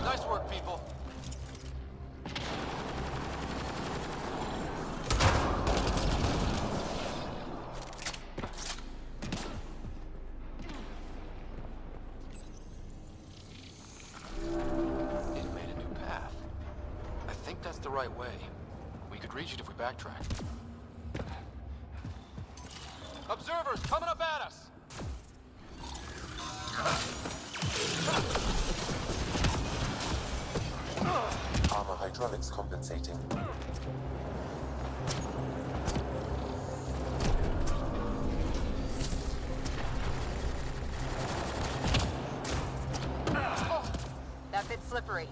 Nice work, people. It made a new path. I think that's the right way. We could reach it if we backtrack. Observers coming up at us! Armor hydraulics compensating. Oh, that bit's slippery.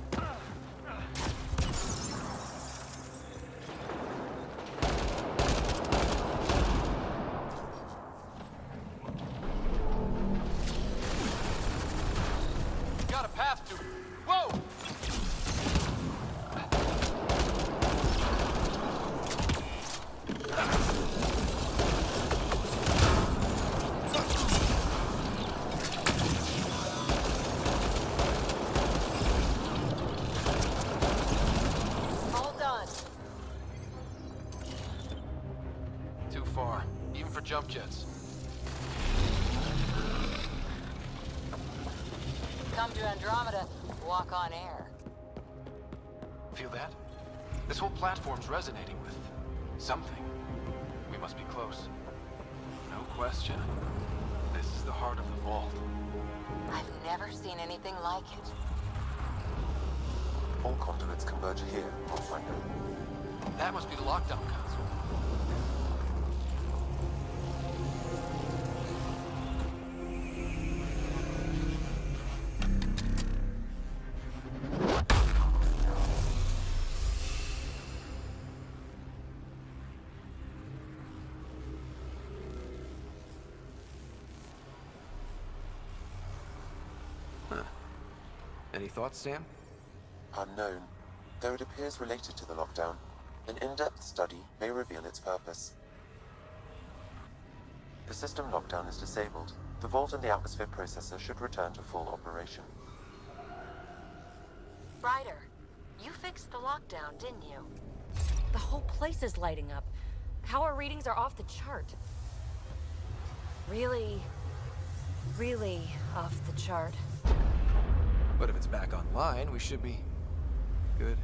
jump jets. Come to Andromeda, walk on air. Feel that? This whole platform's resonating with something. We must be close. No question. This is the heart of the vault. I've never seen anything like it. All conduits converge here, Pathfinder. That must be the lockdown console. Any thoughts, Sam? Unknown, though it appears related to the lockdown. An in-depth study may reveal its purpose. The system lockdown is disabled. The vault and the atmosphere processor should return to full operation. Ryder, you fixed the lockdown, didn't you? The whole place is lighting up. Power readings are off the chart. Really off the chart. But if it's back online, we should be good.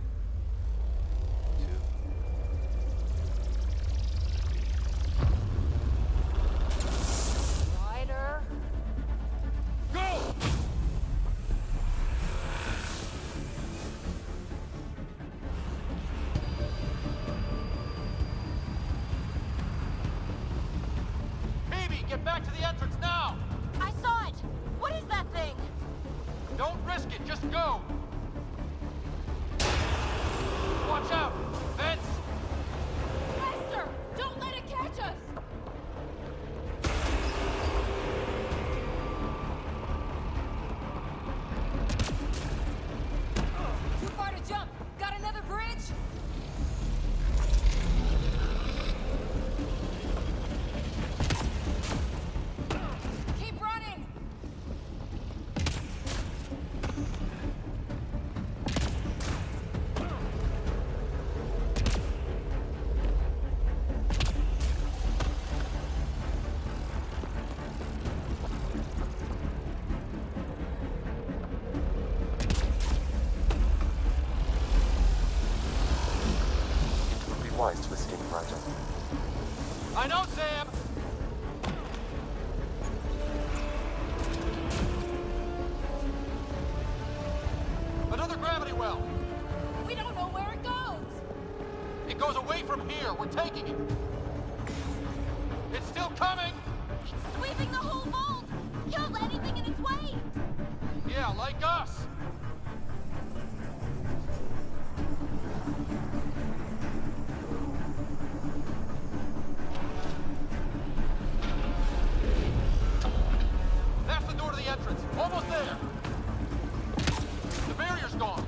Ryder. Go! Phoebe, get back to the entrance now! I saw it! What is that thing? Don't risk it, just go! Watch out! Vents! Faster! Don't let it catch us! Too far to jump. Got another bridge? Keep running! It would be wise to escape Ryder. I know, Sam! Another gravity well! We don't know where it goes! It goes away from here. We're taking it. It's still coming! Sweeping the whole vault! Kills anything in its way! Yeah, like us! That's the door to the entrance. Almost there. The barrier's gone.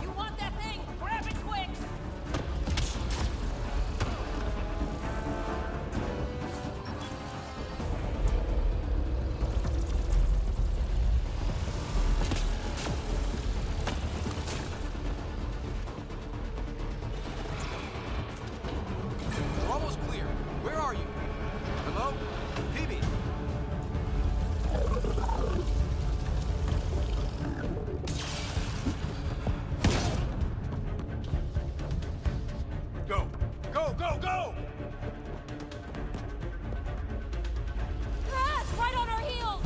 You want that thing? Grab it quick! We're almost clear. Where are you? Hello? Phoebe? Go! Go, go, go! Ah, it's right on our heels!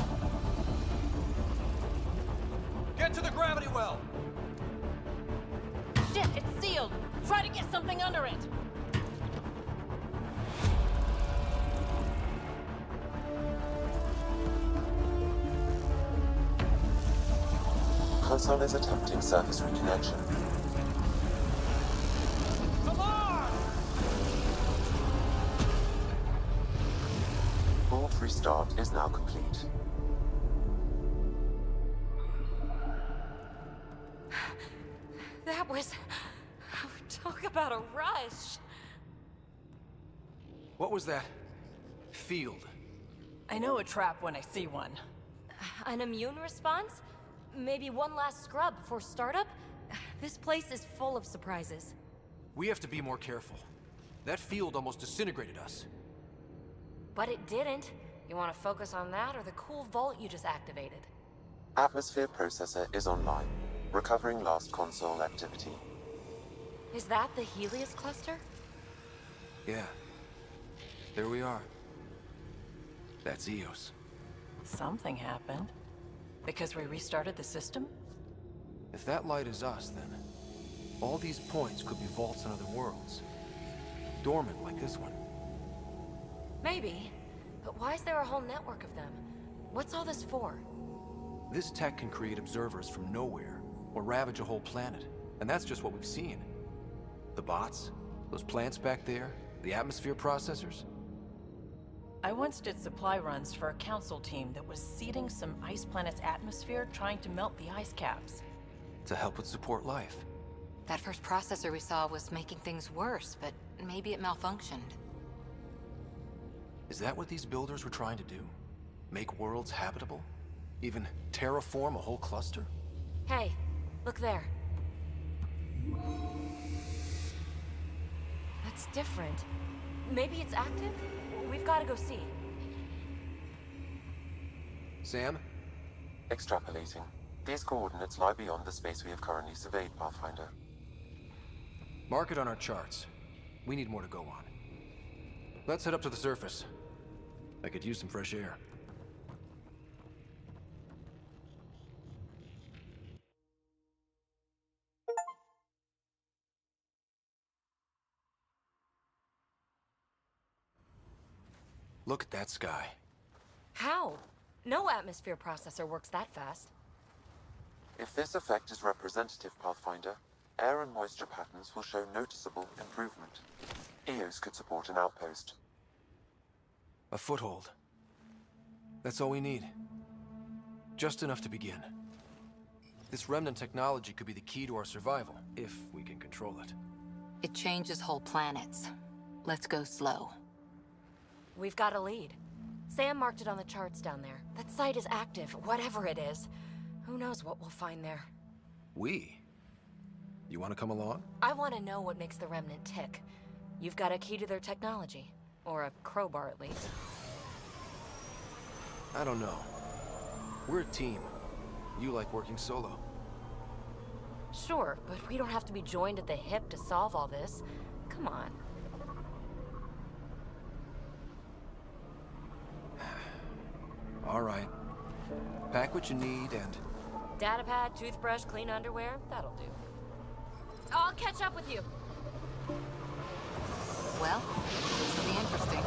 Get to the gravity well. Shit, it's sealed! Try to get something under it! Console is attempting surface reconnection. Vault restart is now complete. That was... Talk about a rush. What was that? Field. I know a trap when I see one. An immune response? Maybe one last scrub before startup? This place is full of surprises. We have to be more careful. That field almost disintegrated us. But it didn't. You want to focus on that or the cool vault you just activated? Atmosphere processor is online. Recovering last console activity. Is that the Helios cluster? Yeah. There we are. That's Eos. Something happened. Because we restarted the system? If that light is us, then all these points could be vaults in other worlds. Dormant like this one. Maybe. But why is there a whole network of them? What's all this for? This tech can create observers from nowhere, or ravage a whole planet. And that's just what we've seen. The bots, those plants back there, the atmosphere processors. I once did supply runs for a council team that was seeding some ice planet's atmosphere, trying to melt the ice caps. To help with support life. That first processor we saw was making things worse, but maybe it malfunctioned. Is that what these builders were trying to do? Make worlds habitable? Even terraform a whole cluster? Hey, look there. That's different. Maybe it's active? We've got to go see. Sam? Extrapolating. These coordinates lie beyond the space we have currently surveyed, Pathfinder. Mark it on our charts. We need more to go on. Let's head up to the surface. I could use some fresh air. Look at that sky. How? No atmosphere processor works that fast. If this effect is representative, Pathfinder, air and moisture patterns will show noticeable improvement. Eos could support an outpost. A foothold. That's all we need. Just enough to begin. This remnant technology could be the key to our survival, if we can control it. It changes whole planets. Let's go slow. We've got a lead. Sam marked it on the charts down there. That site is active, whatever it is. Who knows what we'll find there. We? You want to come along? I want to know what makes the Remnant tick. You've got a key to their technology. Or a crowbar, at least. I don't know. We're a team. You like working solo. Sure, but we don't have to be joined at the hip to solve all this. Come on. All right. Pack what you need and... Datapad, toothbrush, clean underwear, that'll do. I'll catch up with you. Well, this will be interesting.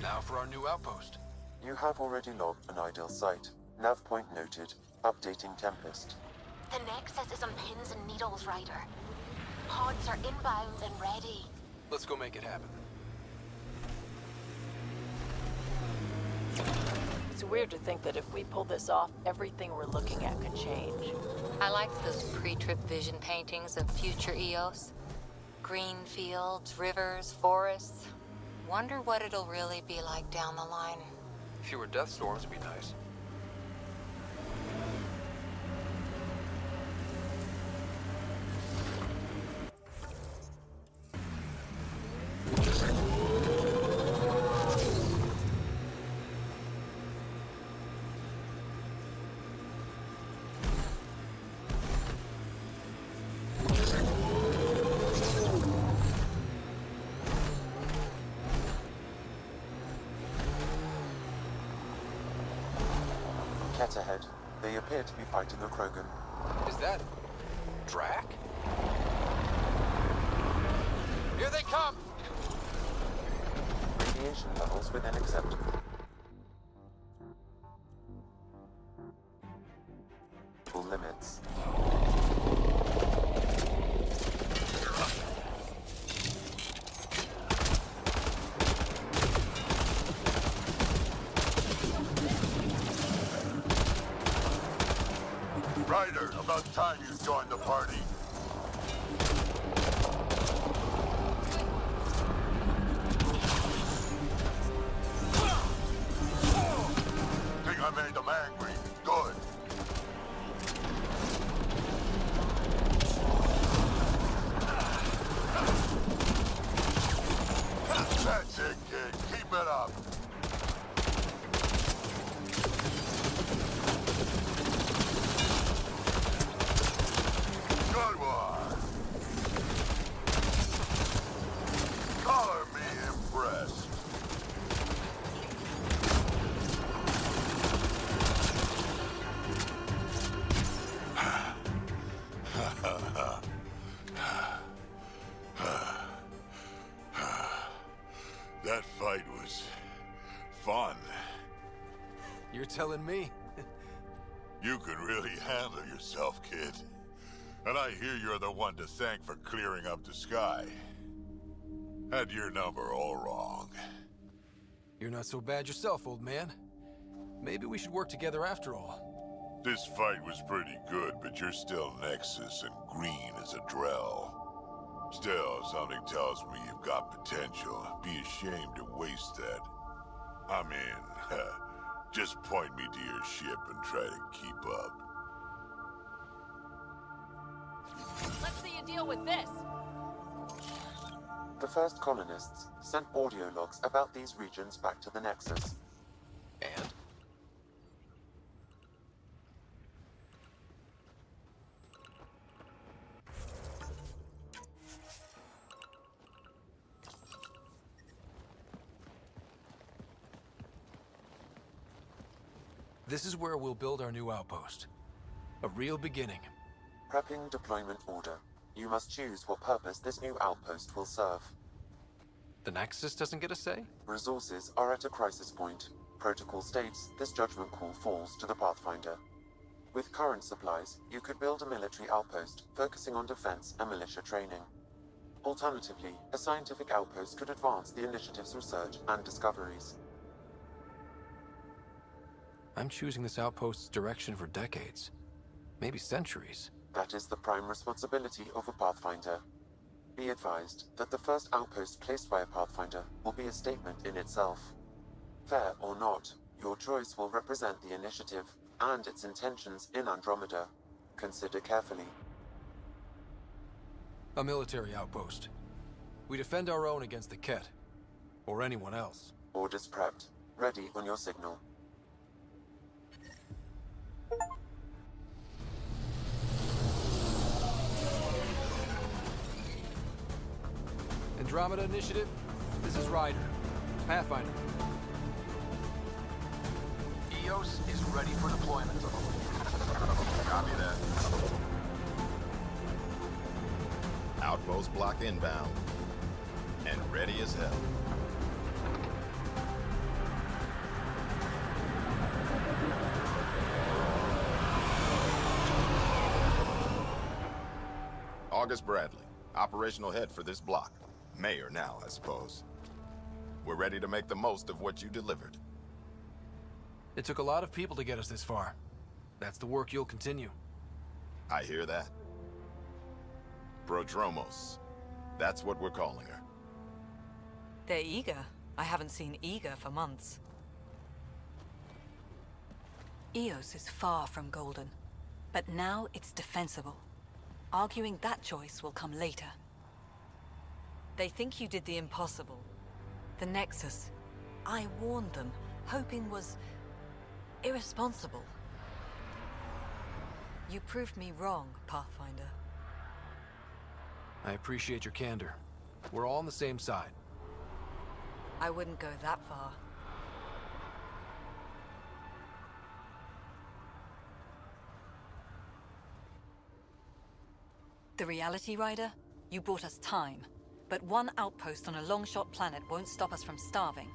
Now for our new outpost. You have already logged an ideal site. Nav point noted. Updating Tempest. The Nexus is on pins and needles, Ryder. Pods are inbound and ready. Let's go make it happen. It's weird to think that if we pull this off, everything we're looking at could change. I liked those pre-trip vision paintings of future Eos. Green fields, rivers, forests. Wonder what it'll really be like down the line. Fewer death storms would be nice. Ket ahead. They appear to be fighting a Krogan. Is that... Drac? Here they come! Radiation levels within acceptable limits. Ryder, about time you joined the party. Think I made them angry. Good. That fight was fun. You're telling me? You can really handle yourself, kid. And I hear you're the one to thank for clearing up the sky. Had your number all wrong. You're not so bad yourself, old man. Maybe we should work together after all. This fight was pretty good, but you're still Nexus and green as a Drell. Still, something tells me you've got potential. Be ashamed to waste that. I mean, just point me to your ship and try to keep up. Let's see you deal with this. The first colonists sent audio logs about these regions back to the Nexus. And? This is where we'll build our new outpost. A real beginning. Prepping deployment order. You must choose what purpose this new outpost will serve. The Nexus doesn't get a say? Resources are at a crisis point. Protocol states this judgment call falls to the Pathfinder. With current supplies, you could build a military outpost, focusing on defense and militia training. Alternatively, a scientific outpost could advance the initiative's research and discoveries. I'm choosing this outpost's direction for decades. Maybe centuries. That is the prime responsibility of a Pathfinder. Be advised that the first outpost placed by a Pathfinder will be a statement in itself. Fair or not, your choice will represent the initiative and its intentions in Andromeda. Consider carefully. A military outpost. We defend our own against the Ket. Or anyone else. Orders prepped. Ready on your signal. Andromeda Initiative, this is Ryder. Pathfinder. EOS is ready for deployment. Copy that. Outpost block inbound. And ready as hell. August Bradley, operational head for this block. Mayor now, I suppose. We're ready to make the most of what you delivered. It took a lot of people to get us this far. That's the work you'll continue. I hear that. Prodromos. That's what we're calling her. They're eager. I haven't seen eager for months. Eos is far from golden, but now it's defensible. Arguing that choice will come later. They think you did the impossible. The Nexus. I warned them, hoping was irresponsible. You proved me wrong, Pathfinder. I appreciate your candor. We're all on the same side. I wouldn't go that far. The Reality Rider? You bought us time. But one outpost on a long-shot planet won't stop us from starving.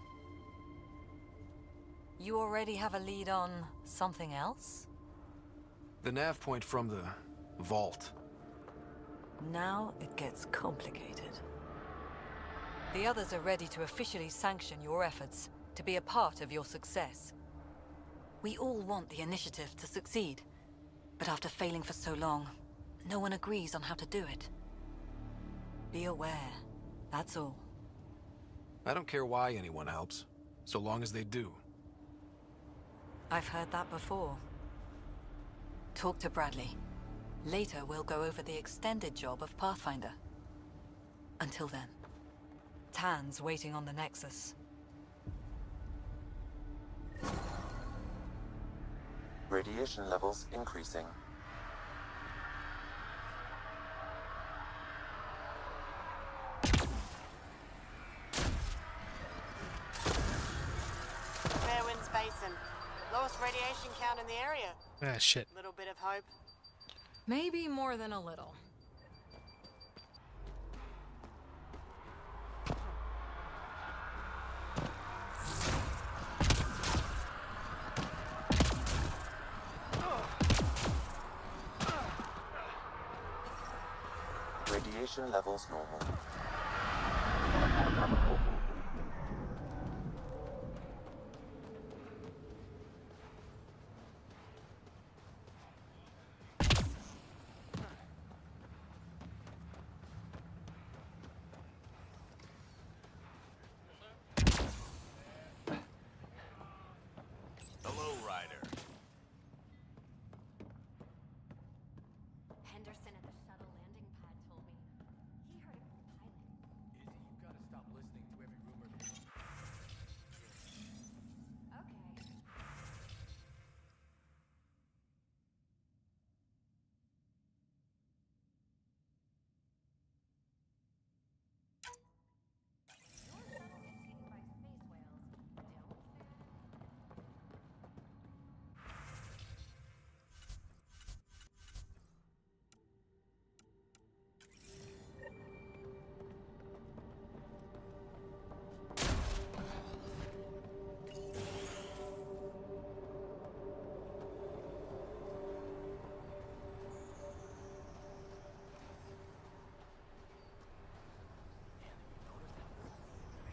You already have a lead on something else? The nav point from the vault. Now it gets complicated. The others are ready to officially sanction your efforts, to be a part of your success. We all want the initiative to succeed, but after failing for so long, no one agrees on how to do it. Be aware, that's all. I don't care why anyone helps, so long as they do. I've heard that before. Talk to Bradley. Later, we'll go over the extended job of Pathfinder. Until then, Tan's waiting on the Nexus. Radiation levels increasing. Fairwinds Basin. Lowest radiation count in the area. Ah, shit. Little bit of hope. Maybe more than a little. Oxygen levels normal. Hello, Ryder. Henderson at the shuttle landing pad told me. He heard it from the pilot. Izzy, you've got to stop listening to every rumor. Okay. Your shuttle gets eaten by space whales. Don't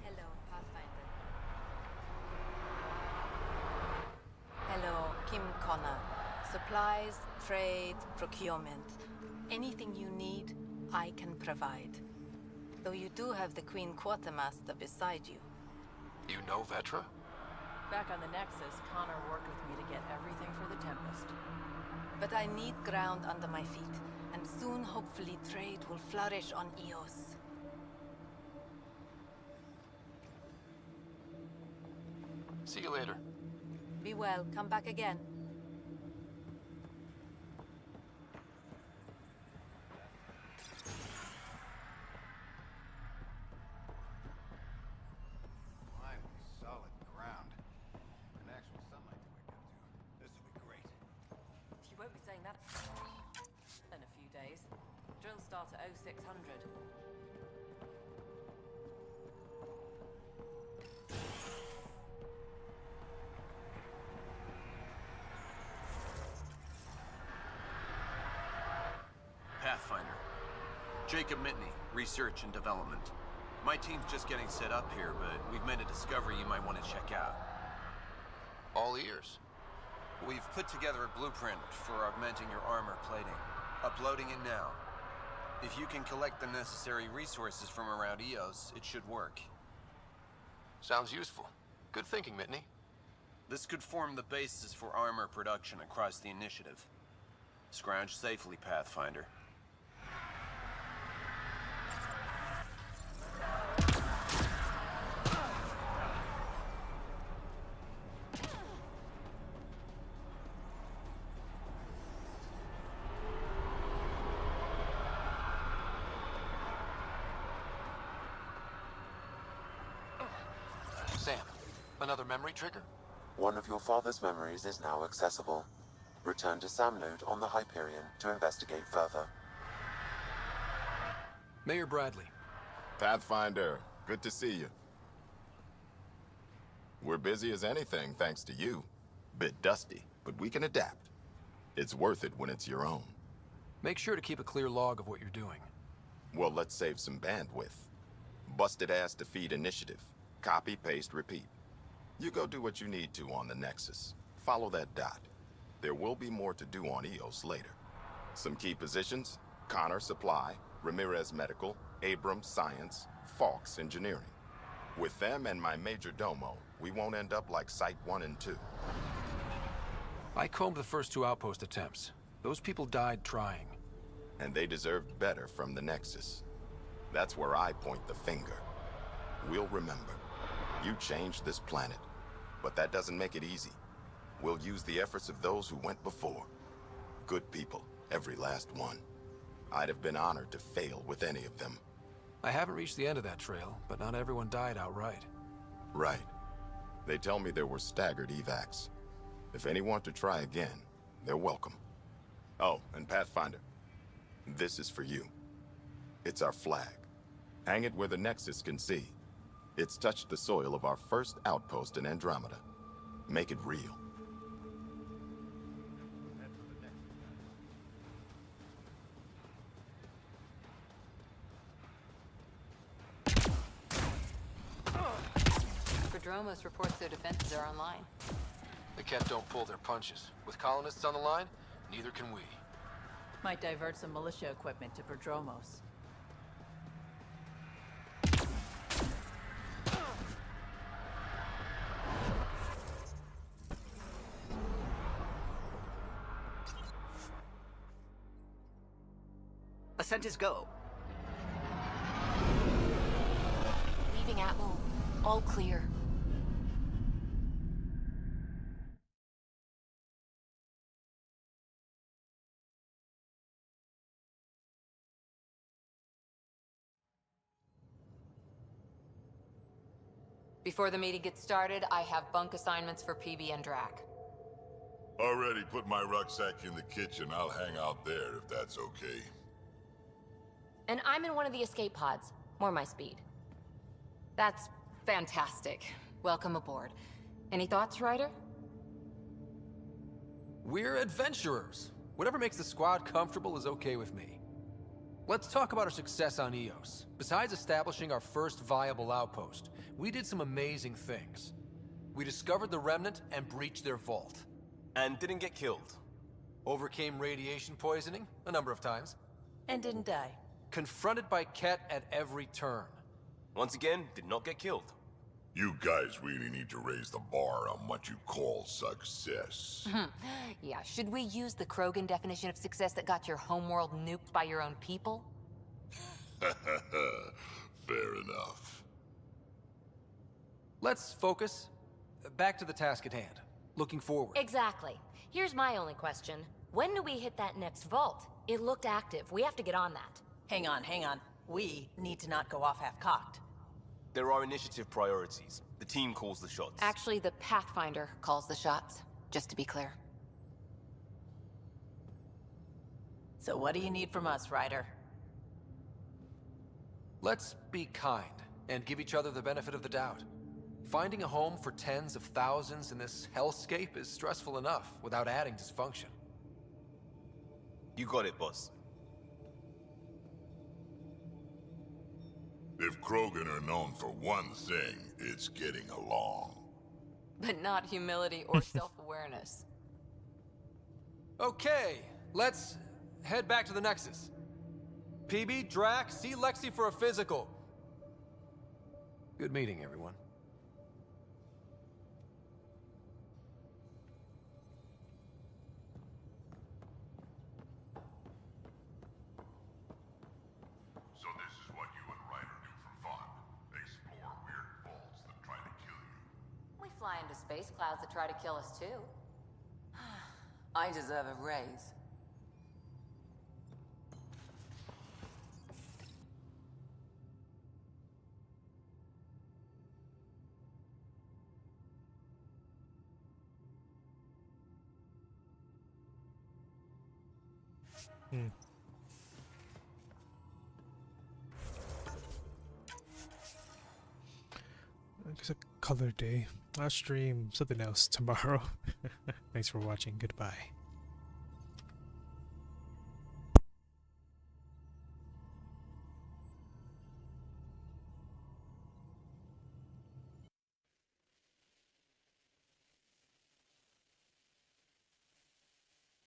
Hello, Pathfinder. Hello, Kim Connor. Supplies, trade, procurement. Anything you need, I can provide. Though you do have the Queen Quartermaster beside you. You know Vetra? Back on the Nexus, Connor worked with me to get everything for the Tempest. But I need ground under my feet, and soon, hopefully, trade will flourish on Eos. See you later. Be well, come back again. Finally, solid ground. An actual sunlight to wake up to. This will be great. You won't be saying that in a few days. Drills start at 0600. Pathfinder. Jacob Mitney, Research and Development. My team's just getting set up here, but we've made a discovery you might want to check out. All ears. We've put together a blueprint for augmenting your armor plating. Uploading it now. If you can collect the necessary resources from around Eos, it should work. Sounds useful. Good thinking, Mitney. This could form the basis for armor production across the initiative. Scrounge safely, Pathfinder. Sam, another memory trigger? One of your father's memories is now accessible. Return to Sam node on the Hyperion to investigate further. Mayor Bradley. Pathfinder, good to see you. We're busy as anything thanks to you. Bit dusty, but we can adapt. It's worth it when it's your own. Make sure to keep a clear log of what you're doing. Well, let's save some bandwidth. Busted ass to feed initiative. Copy, paste, repeat. You go do what you need to on the Nexus. Follow that dot. There will be more to do on Eos later. Some key positions: Connor Supply, Ramirez Medical, Abrams Science, Fawkes Engineering. With them and my major domo, we won't end up like Site 1 and 2. I combed the first 2 outpost attempts. Those people died trying. And they deserved better from the Nexus. That's where I point the finger. We'll remember. You changed this planet, but that doesn't make it easy. We'll use the efforts of those who went before. Good people, every last one. I'd have been honored to fail with any of them. I haven't reached the end of that trail, but not everyone died outright. Right. They tell me there were staggered evacs. If any want to try again, they're welcome. Oh, and Pathfinder, this is for you. It's our flag. Hang it where the Nexus can see. It's touched the soil of our first outpost in Andromeda. Make it real. Prodromos reports their defenses are online. The Ket don't pull their punches. With colonists on the line, neither can we. Might divert some militia equipment to Prodromos. Ascent is go. Leaving Atmo. All clear. Before the meeting gets started, I have bunk assignments for PB and Drac. Already put my rucksack in the kitchen. I'll hang out there if that's okay. And I'm in one of the escape pods. More my speed. That's fantastic. Welcome aboard. Any thoughts, Ryder? We're adventurers. Whatever makes the squad comfortable is okay with me. Let's talk about our success on Eos. Besides establishing our first viable outpost, we did some amazing things. We discovered the Remnant and breached their vault. And didn't get killed. Overcame radiation poisoning a number of times. And didn't die. Confronted by Ket at every turn. Once again, did not get killed. You guys really need to raise the bar on what you call success. Yeah, should we use the Krogan definition of success that got your homeworld nuked by your own people? Fair enough. Let's focus. Back to the task at hand. Looking forward. Exactly. Here's my only question. When do we hit that next vault? It looked active. We have to get on that. Hang on, hang on. We need to not go off half-cocked. There are initiative priorities. The team calls the shots. Actually, the Pathfinder calls the shots, just to be clear. So what do you need from us, Ryder? Let's be kind and give each other the benefit of the doubt. Finding a home for tens of thousands in this hellscape is stressful enough without adding dysfunction. You got it, boss. If Krogan are known for one thing, it's getting along. But not humility or self-awareness. Okay, let's head back to the Nexus. PB, Drac, see Lexi for a physical. Good meeting, everyone. So this is what you and Ryder do for fun. Explore weird vaults that try to kill you. We fly into space clouds that try to kill us too. I deserve a raise. It's a color day. I'll stream something else tomorrow. Thanks for watching. Goodbye.